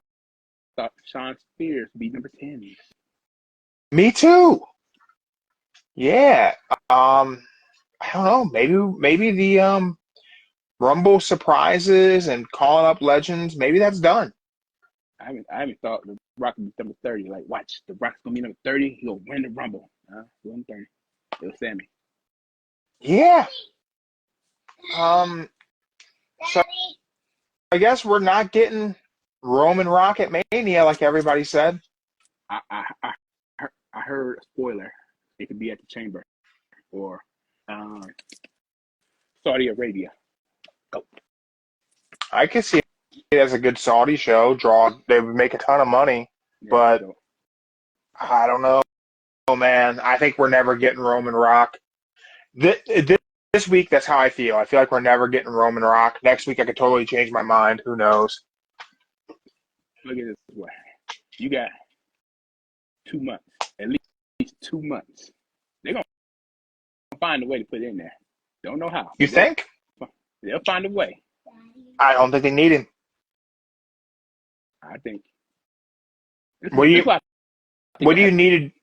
thought Sean Spears would be number 10. Me too. Yeah. I don't know. Maybe the Rumble surprises and calling up legends. Maybe that's done. I haven't thought the Rock would be number 30. Like, watch, the Rock's gonna be number 30. He'll win the Rumble. He won 30. It was Sammy. Yeah. So I guess we're not getting Roman Rocket Mania like everybody said. I heard a spoiler. It could be at the Chamber or Saudi Arabia. Go. I could see it as a good Saudi show. They would make a ton of money, Yeah, but so, I don't know, man. I think we're never getting Roman Rock. This week, that's how I feel. I feel like we're never getting Roman Rock. Next week, I could totally change my mind. Who knows? look at this way. You got 2 months, at least 2 months. They're gonna find a way to put it in there. Don't know how. You think? They'll find a way. I don't think they need him. I think. What do you need?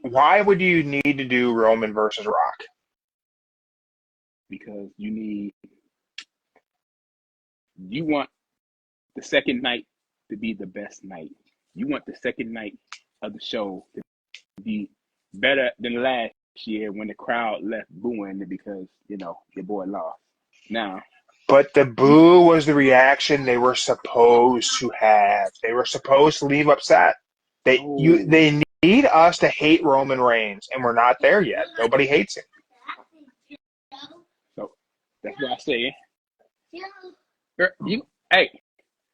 Why would you need to do Roman versus Rock? Because you want the second night to be the best night. You want the second night of the show to be better than last year when the crowd left booing because, your boy lost. Now, But the boo was the reaction they were supposed to have. They were supposed to leave upset. They need us to hate Roman Reigns, and we're not there yet. Nobody hates him. so that's what I say.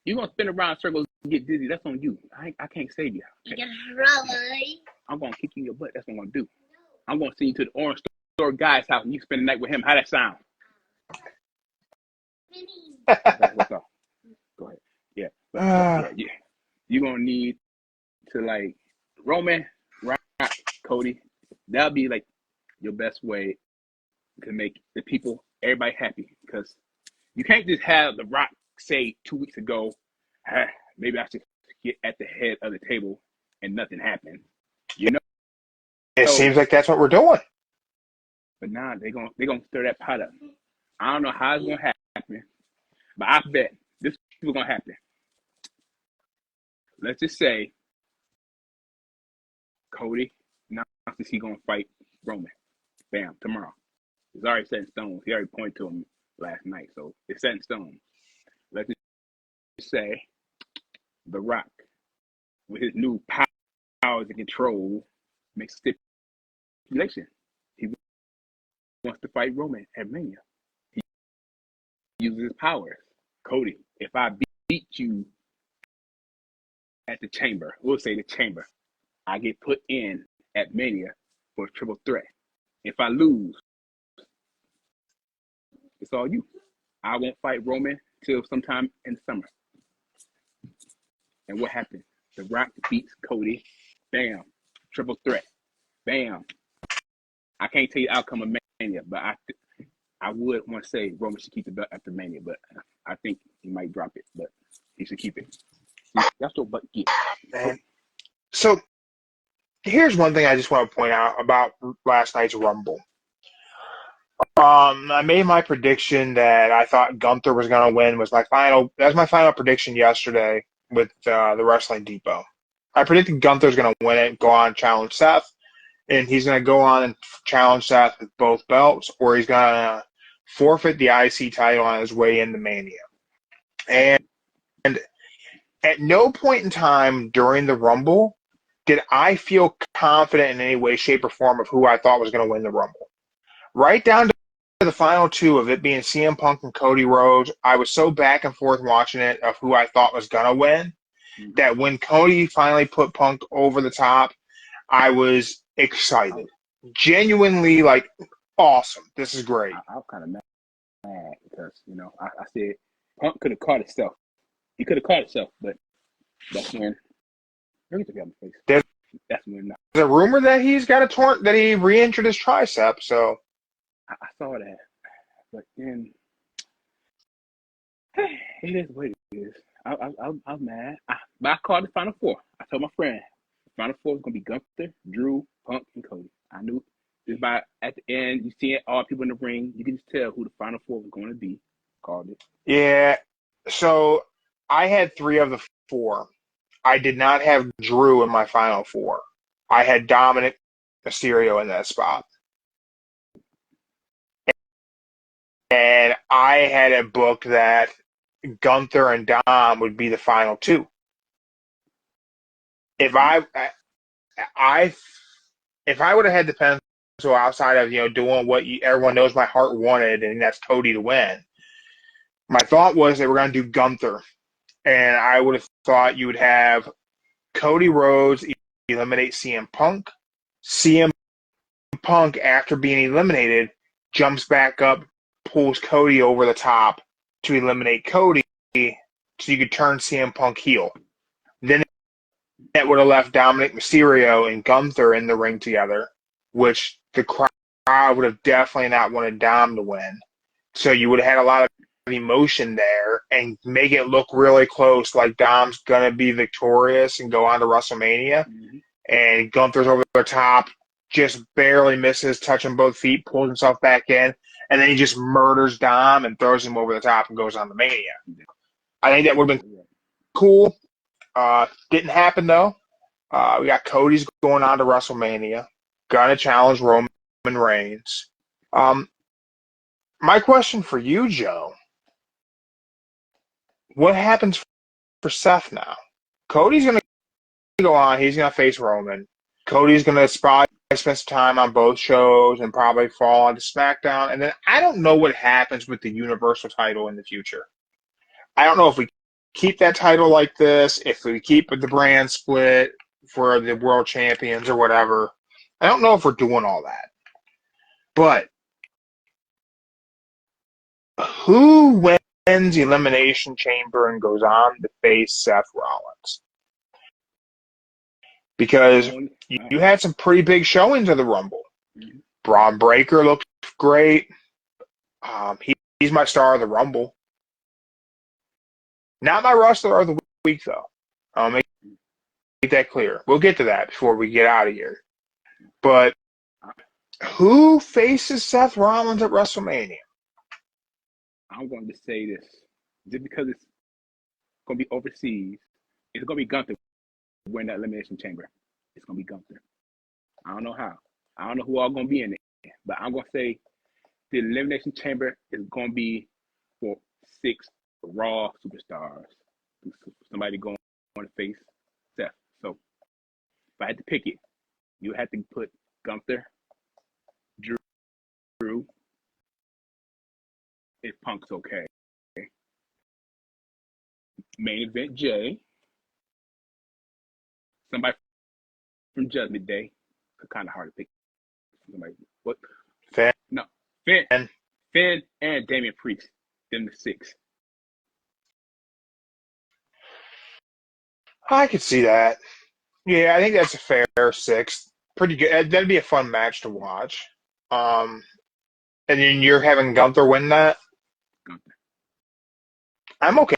You gonna spin around in circles and get dizzy? That's on you. I can't save you. I'm gonna kick you in your butt. That's what I'm gonna do. I'm gonna send you to the orange store guy's house and you spend the night with him. How that sound? What's up? Go ahead. Yeah. You're gonna need to like Roman, Rock, Cody. That'll be like your best way to make everybody happy, because you can't just have The Rock say 2 weeks ago, maybe I should get at the head of the table, and nothing happened. It seems like that's what we're doing. But now they're gonna stir that pot up. I don't know how it's gonna happen, but I bet this is gonna happen. Let's just say Cody announces he's gonna fight Roman. Bam, tomorrow. It's already set in stone. He already pointed to him last night, so it's set in stone. Let's just say The Rock, with his new powers and control, makes a stipulation. He wants to fight Roman at Mania. He uses his powers. Cody, if I beat you at the Chamber, we'll say the Chamber, I get put in at Mania for a triple threat. If I lose, it's all you. I won't fight Roman till sometime in the summer. And what happened? The Rock beats Cody. Bam. Triple threat. Bam. I can't tell you the outcome of Mania, but I would want to say Roman should keep the belt after Mania, but I think he might drop it, but he should keep it. That's what butt get. Man. So here's one thing I just want to point out about last night's Rumble. I made my prediction that I thought Gunther was going to win. That was my final prediction yesterday with the Wrestling Depot. I predicted Gunther's going to win it, go on and challenge Seth, and he's going to go on and challenge Seth with both belts, or he's going to forfeit the IC title on his way into Mania. And at no point in time during the Rumble did I feel confident in any way, shape, or form of who I thought was going to win the Rumble. Right down to the final two of it being CM Punk and Cody Rhodes, I was so back and forth watching it of who I thought was going to win that when Cody finally put Punk over the top, I was excited. Genuinely, like, awesome. This is great. I was kind of mad because, I said Punk could have caught himself. He could have caught himself, but that's when There's a rumor that he's got that he re-injured his tricep, so I saw that, but then it is what it is. I'm mad. But I called the Final Four. I told my friend, the Final Four was gonna be Gunther, Drew, Punk, and Cody. I knew just by at the end, you see all people in the ring, you can just tell who the Final Four was going to be. Called it. Yeah. So I had three of the four. I did not have Drew in my final four. I had Dominic Mysterio in that spot. And I had a book that Gunther and Dom would be the final two. If I if I would have had the pencil outside of doing what everyone knows my heart wanted, and that's Cody to win, my thought was they were going to do Gunther, and I would have thought you would have Cody Rhodes eliminate CM Punk. CM Punk, after being eliminated, jumps back up, pulls Cody over the top to eliminate Cody, so you could turn CM Punk heel. Then that would have left Dominic Mysterio and Gunther in the ring together, which the crowd would have definitely not wanted Dom to win. So you would have had a lot of emotion there and make it look really close, like Dom's going to be victorious and go on to WrestleMania. Mm-hmm. And Gunther's over the top, just barely misses, touching both feet, pulls himself back in, and then he just murders Dom and throws him over the top and goes on to Mania. I think that would have been cool. Didn't happen, though. We got Cody's going on to WrestleMania, going to challenge Roman Reigns. My question for you, Joe, what happens for Seth now? Cody's going to go on. He's going to face Roman. Cody's going to probably spend some time on both shows and probably fall onto SmackDown. And then I don't know what happens with the Universal title in the future. I don't know if we keep that title like this, if we keep the brand split for the world champions or whatever. I don't know if we're doing all that. But who wins the Elimination Chamber and goes on to face Seth Rollins? Because you had some pretty big showings of the Rumble. Mm-hmm. Braun Breaker looked great. He's my star of the Rumble. Not my wrestler of the week, though. I'll make that clear. We'll get to that before we get out of here. But who faces Seth Rollins at WrestleMania? I'm going to say this. Just because it's going to be overseas, it's going to be Gunther win that Elimination Chamber. It's going to be Gunther. I don't know how. I don't know who all going to be in it. But I'm going to say the Elimination Chamber is going to be for 6 Raw superstars. Somebody going to face Seth. So if I had to pick it, you had to put Gunther, Drew, if Punk's okay. Main event Jay. Somebody from Judgment Day. Kind of hard to pick. Somebody. What? Finn. No. Finn and Damian Priest. Them the 6. I could see that. Yeah, I think that's a fair 6. Pretty good. That'd be a fun match to watch. And then you're having Gunther win that? Gunther. I'm okay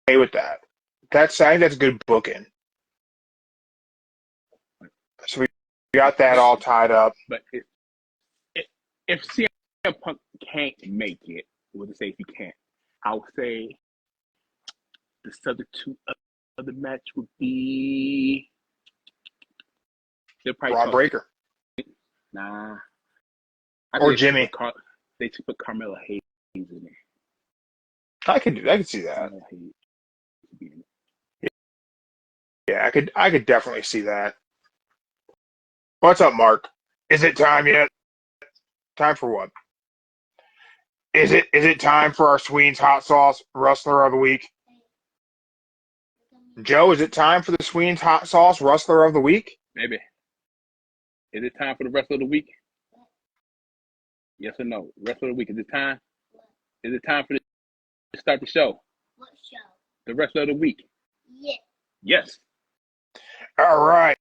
with that. I think that's good booking. So we got that all tied up. But if CM Punk can't make it, we'll say if he can't, I would say the substitute of the match would be Braun Breaker. Nah. Or Jimmy. They should put Carmella Hayes in there. I could see that. Yeah, I could definitely see that. What's up, Mark? Is it time yet? Time for what? Is it time for our SWEENS Hot Sauce Wrestler of the Week? Joe, is it time for the SWEENS Hot Sauce Wrestler of the Week? Maybe. Is it time for the Wrestler of the Week? Yes or no? Wrestler of the Week. Is it time? Is it time to start the show? What show? The Wrestler of the Week. Yeah. Yes. All right.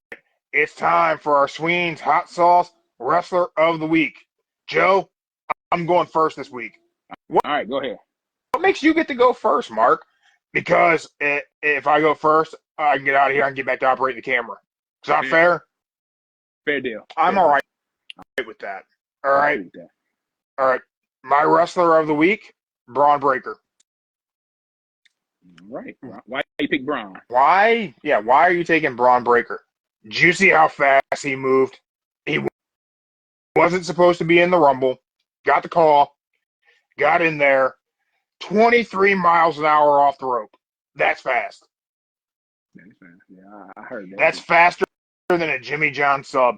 It's time for our SWEENS Hot Sauce Wrestler of the Week. Joe, I'm going first this week. What All right, go ahead. makes you get to go first, Mark? Because if I go first, I can get out of here and get back to operating the camera. Is that fair? Fair deal. I'm Fair all deal. right with that. All I right. agree with that. All right. My wrestler of the week, Braun Breaker. All right. Why you pick Braun? Why? Yeah, why are you taking Braun Breaker? Did you see how fast he moved? He wasn't supposed to be in the Rumble. Got the call. Got in there. 23 miles an hour off the rope. That's fast. Yeah, I heard that. That's faster than a Jimmy John sub.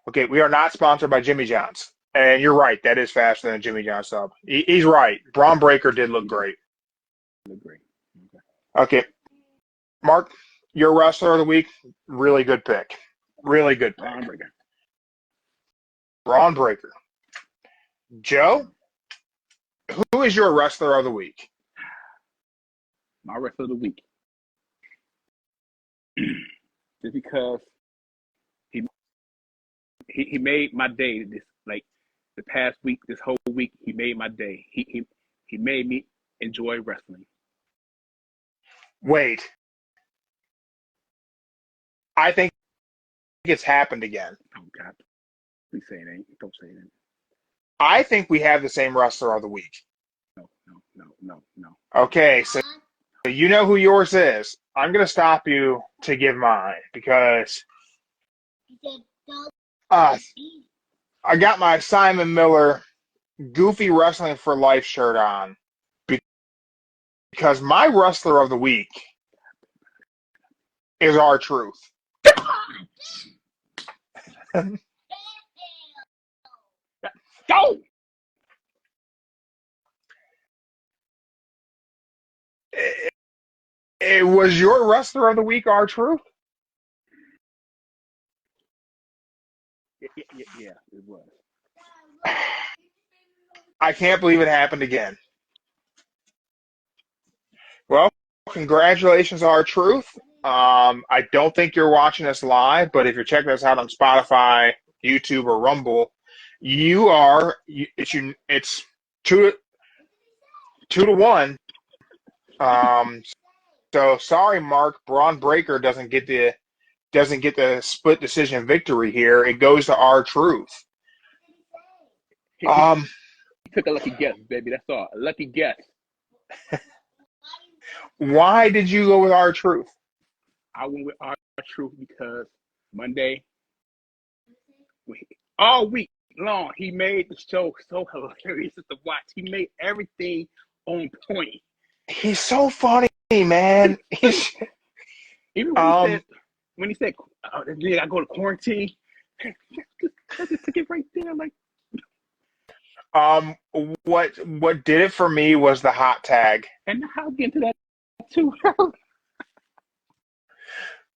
Okay, we are not sponsored by Jimmy John's. And you're right, that is faster than a Jimmy John sub. He's right. Braun Breaker did look great. I agree. Okay. Mark, your wrestler of the week, really good pick. Really good pick. Braun Breaker. Braun Breaker. Joe, who is your wrestler of the week? My wrestler of the week. Just because he made my day. This like the past week, this whole week, he made my day. He made me enjoy wrestling. Wait. I think it's happened again. Oh God, please say it ain't. Don't say it. I think we have the same wrestler of the week. No. Okay, so you know who yours is. I'm going to stop you to give mine because I got my Simon Miller Goofy Wrestling for Life shirt on because my wrestler of the week is R-Truth. Go! It was your wrestler of the week, R-Truth? Yeah, it was. I can't believe it happened again. Well, congratulations, R-Truth. I don't think you're watching us live, but if you're checking us out on Spotify, YouTube, or Rumble, you are. It's 2-1. So sorry, Mark. Braun Breaker doesn't get the split decision victory here. It goes to R-Truth. He took a lucky guess, baby. That's all. A lucky guess. Why did you go with R-Truth? I went with R-Truth because Monday, all week long, he made the show so hilarious to watch. He made everything on point. He's so funny, man. Even when he said, "Oh, this nigga, I go to quarantine," I just took it right there, like. What did it for me was the hot tag. And I'll get into that too.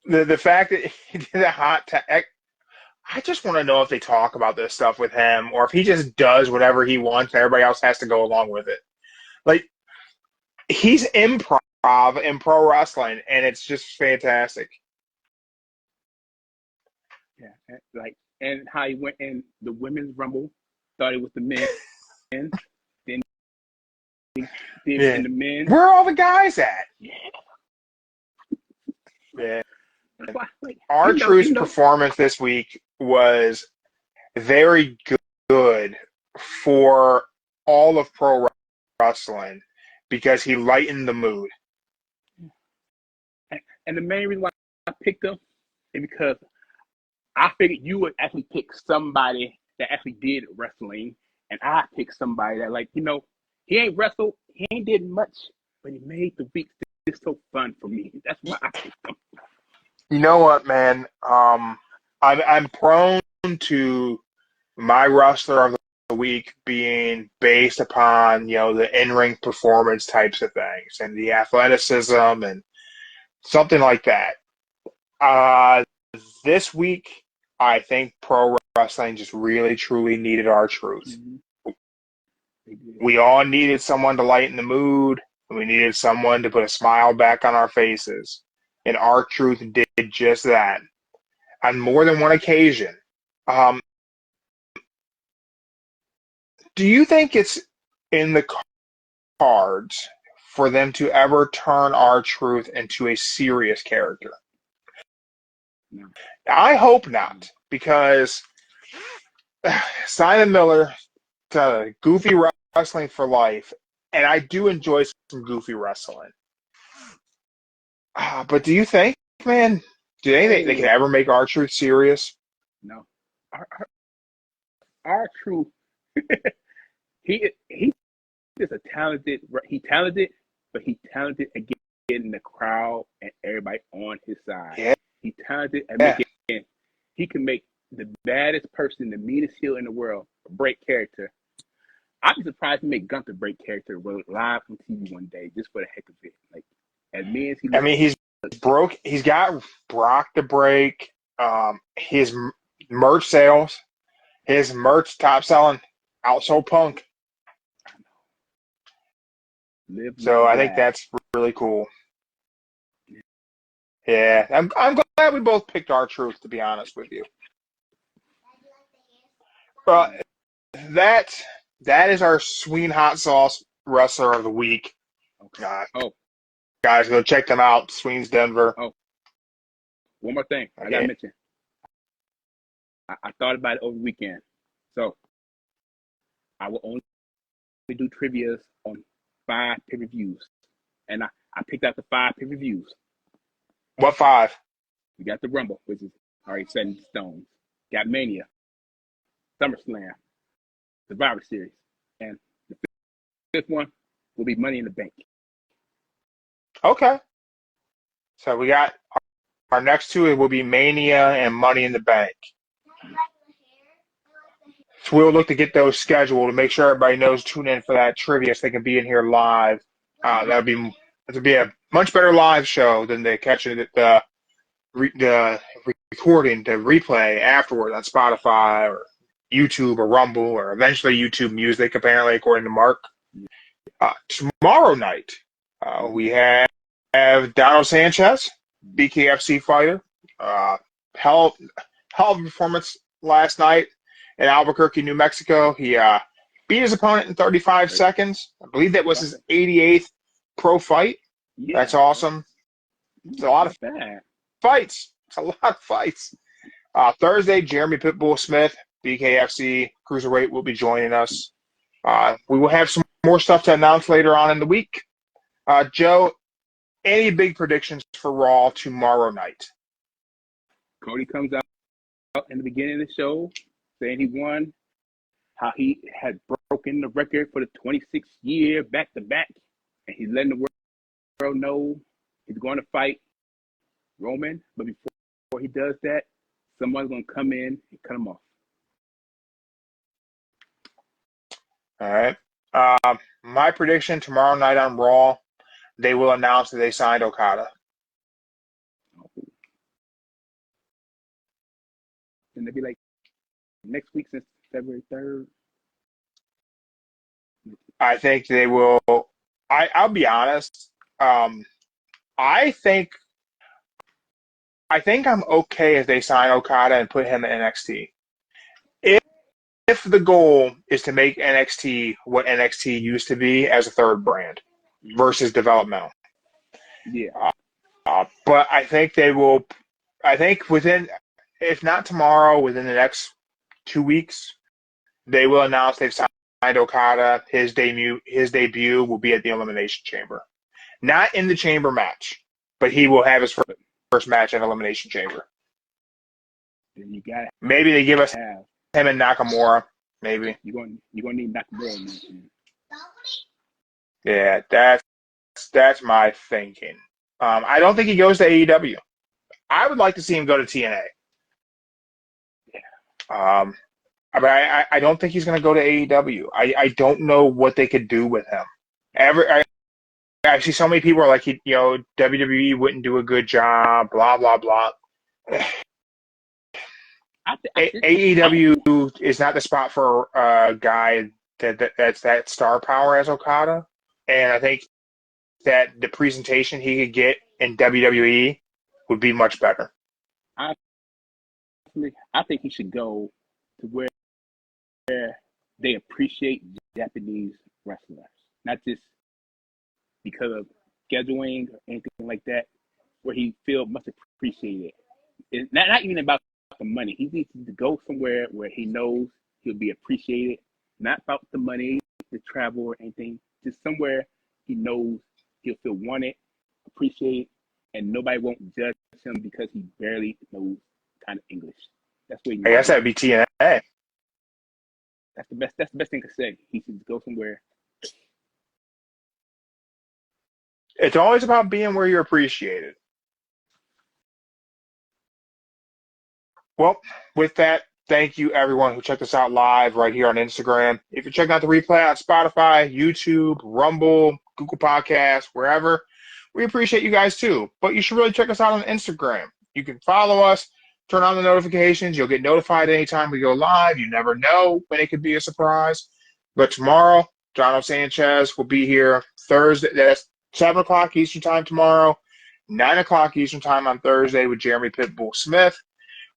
The fact that he did a hot tag. I just want to know if they talk about this stuff with him or if he just does whatever he wants and everybody else has to go along with it. Like, he's improv in pro wrestling, and it's just fantastic. Yeah, like, and how he went in the women's rumble, thought it was the men, then he did in the men. Where are all the guys at? Yeah. Like, R-Truth's performance this week was very good for all of pro wrestling because he lightened the mood. And the main reason why I picked him is because I figured you would actually pick somebody that actually did wrestling, and I picked somebody that, like, he ain't wrestled, he ain't did much, but he made the week just so fun for me. That's why I picked him. You know what, man? I'm prone to my wrestler of the week being based upon the in-ring performance types of things and the athleticism and something like that. This week, I think pro wrestling just really truly needed R-Truth. Mm-hmm. We all needed someone to lighten the mood. We needed someone to put a smile back on our faces. And R-Truth did just that on more than one occasion. Do you think it's in the cards for them to ever turn R-Truth into a serious character? No. I hope not, because Simon Miller, goofy wrestling for life, and I do enjoy some goofy wrestling. But do you think, man, do you think they can ever make R-Truth serious? No. Our truth, he is a talented. He talented, but he talented at getting the crowd and everybody on his side. Yeah. He talented at making. He can make the baddest person, the meanest heel in the world, a break character. I'd be surprised to make Gunther break character live on TV one day, just for the heck of it. Like, as mean as he looks. I mean, he's broke. He's got Brock to break. His merch sales, his merch top selling, outsold Punk. So I think that's really cool. Yeah, I'm glad we both picked R-Truth, to be honest with you. But that is our Sween Hot Sauce Wrestler of the Week. Guys, go check them out. Sween's Denver. Oh, one more thing I gotta mention. I thought about it over the weekend, so I will only do trivias on 5 pay-per-views, and I picked out the 5 pay-per-views. What 5? We got the Rumble, which is already set in stone. Got Mania, SummerSlam, Survivor Series, and the 5th one will be Money in the Bank. Okay. So we got our next 2. It will be Mania and Money in the Bank. So we'll look to get those scheduled to make sure everybody knows. Tune in for that trivia so they can be in here live. That would be a much better live show than they catching it the recording, the replay afterward on Spotify or YouTube or Rumble or eventually YouTube Music, apparently, according to Mark. Tomorrow night, we have Donald Sanchez, BKFC fighter. Hell of a performance last night in Albuquerque, New Mexico. He beat his opponent in 35 seconds. I believe that was his 88th pro fight. Yeah. That's awesome. It's a lot of fights. It's a lot of fights. Thursday, Jeremy Pitbull Smith, BKFC Cruiserweight, will be joining us. We will have some more stuff to announce later on in the week. Joe, any big predictions for Raw tomorrow night? Cody comes out in the beginning of the show saying he won, how he had broken the record for the 26th year back-to-back, and he's letting the world know he's going to fight Roman, but before he does that, someone's going to come in and cut him off. All right. My prediction tomorrow night on Raw, they will announce that they signed Okada. And they'll be like, next week since February 3rd. I think they will. I'll be honest. I think I'm okay if they sign Okada and put him in NXT. If the goal is to make NXT what NXT used to be as a third brand versus developmental. Yeah. But I think they will. I think within, if not tomorrow, within the next 2 weeks, they will announce they've signed Okada. His debut will be at the Elimination Chamber. Not in the Chamber match, but he will have his first match at Elimination Chamber. Maybe they give us him and Nakamura. Maybe. You're gonna need Nakamura. Yeah, that's my thinking. I don't think he goes to AEW. I would like to see him go to TNA. Yeah. But I don't think he's going to go to AEW. I don't know what they could do with him. I see so many people are like, WWE wouldn't do a good job, blah, blah, blah. AEW is not the spot for a guy that's that star power as Okada. And I think that the presentation he could get in WWE would be much better. I think he should go to where they appreciate Japanese wrestlers, not just because of scheduling or anything like that, where he feel much appreciated. It's not even about the money. He needs to go somewhere where he knows he'll be appreciated, not about the money, the travel or anything, just somewhere he knows he'll feel wanted, appreciated, and nobody won't judge him because he barely knows kind of English. That's what he I needs guess to do. that'd be TNA. That's the best thing to say. He should go somewhere. It's always about being where you're appreciated. Well, with that, thank you everyone who checked us out live right here on Instagram. If you're checking out the replay on Spotify, YouTube, Rumble, Google Podcasts, wherever, we appreciate you guys too. But you should really check us out on Instagram. You can follow us, turn on the notifications. You'll get notified anytime we go live. You never know when it could be a surprise. But tomorrow, Donald Sanchez will be here Thursday. That's 7 o'clock Eastern Time tomorrow, 9 o'clock Eastern Time on Thursday with Jeremy Pitbull Smith.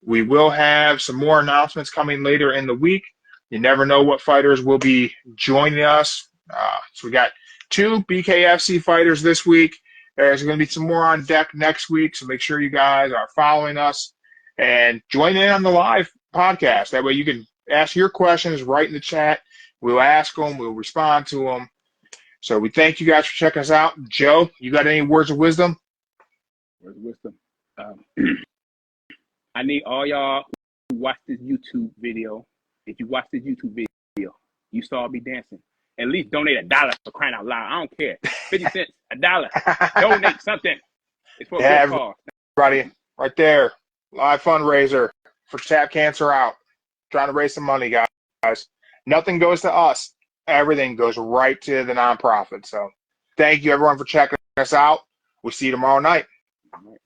We will have some more announcements coming later in the week. You never know what fighters will be joining us. So we got 2 BKFC fighters this week. There's going to be some more on deck next week, so make sure you guys are following us and join in on the live podcast. That way you can ask your questions right in the chat. We'll ask them. We'll respond to them. So we thank you guys for checking us out. Joe, you got any words of wisdom? Words of wisdom. I need all y'all who watch this YouTube video. If you watch this YouTube video, you saw me dancing. At least donate $1 for crying out loud. I don't care. 50 cents, $1. Donate something. It's for a good cause. Everybody, right there. Live fundraiser for Tap Cancer Out. Trying to raise some money, guys. Nothing goes to us. Everything goes right to the nonprofit. So thank you, everyone, for checking us out. We'll see you tomorrow night. All right.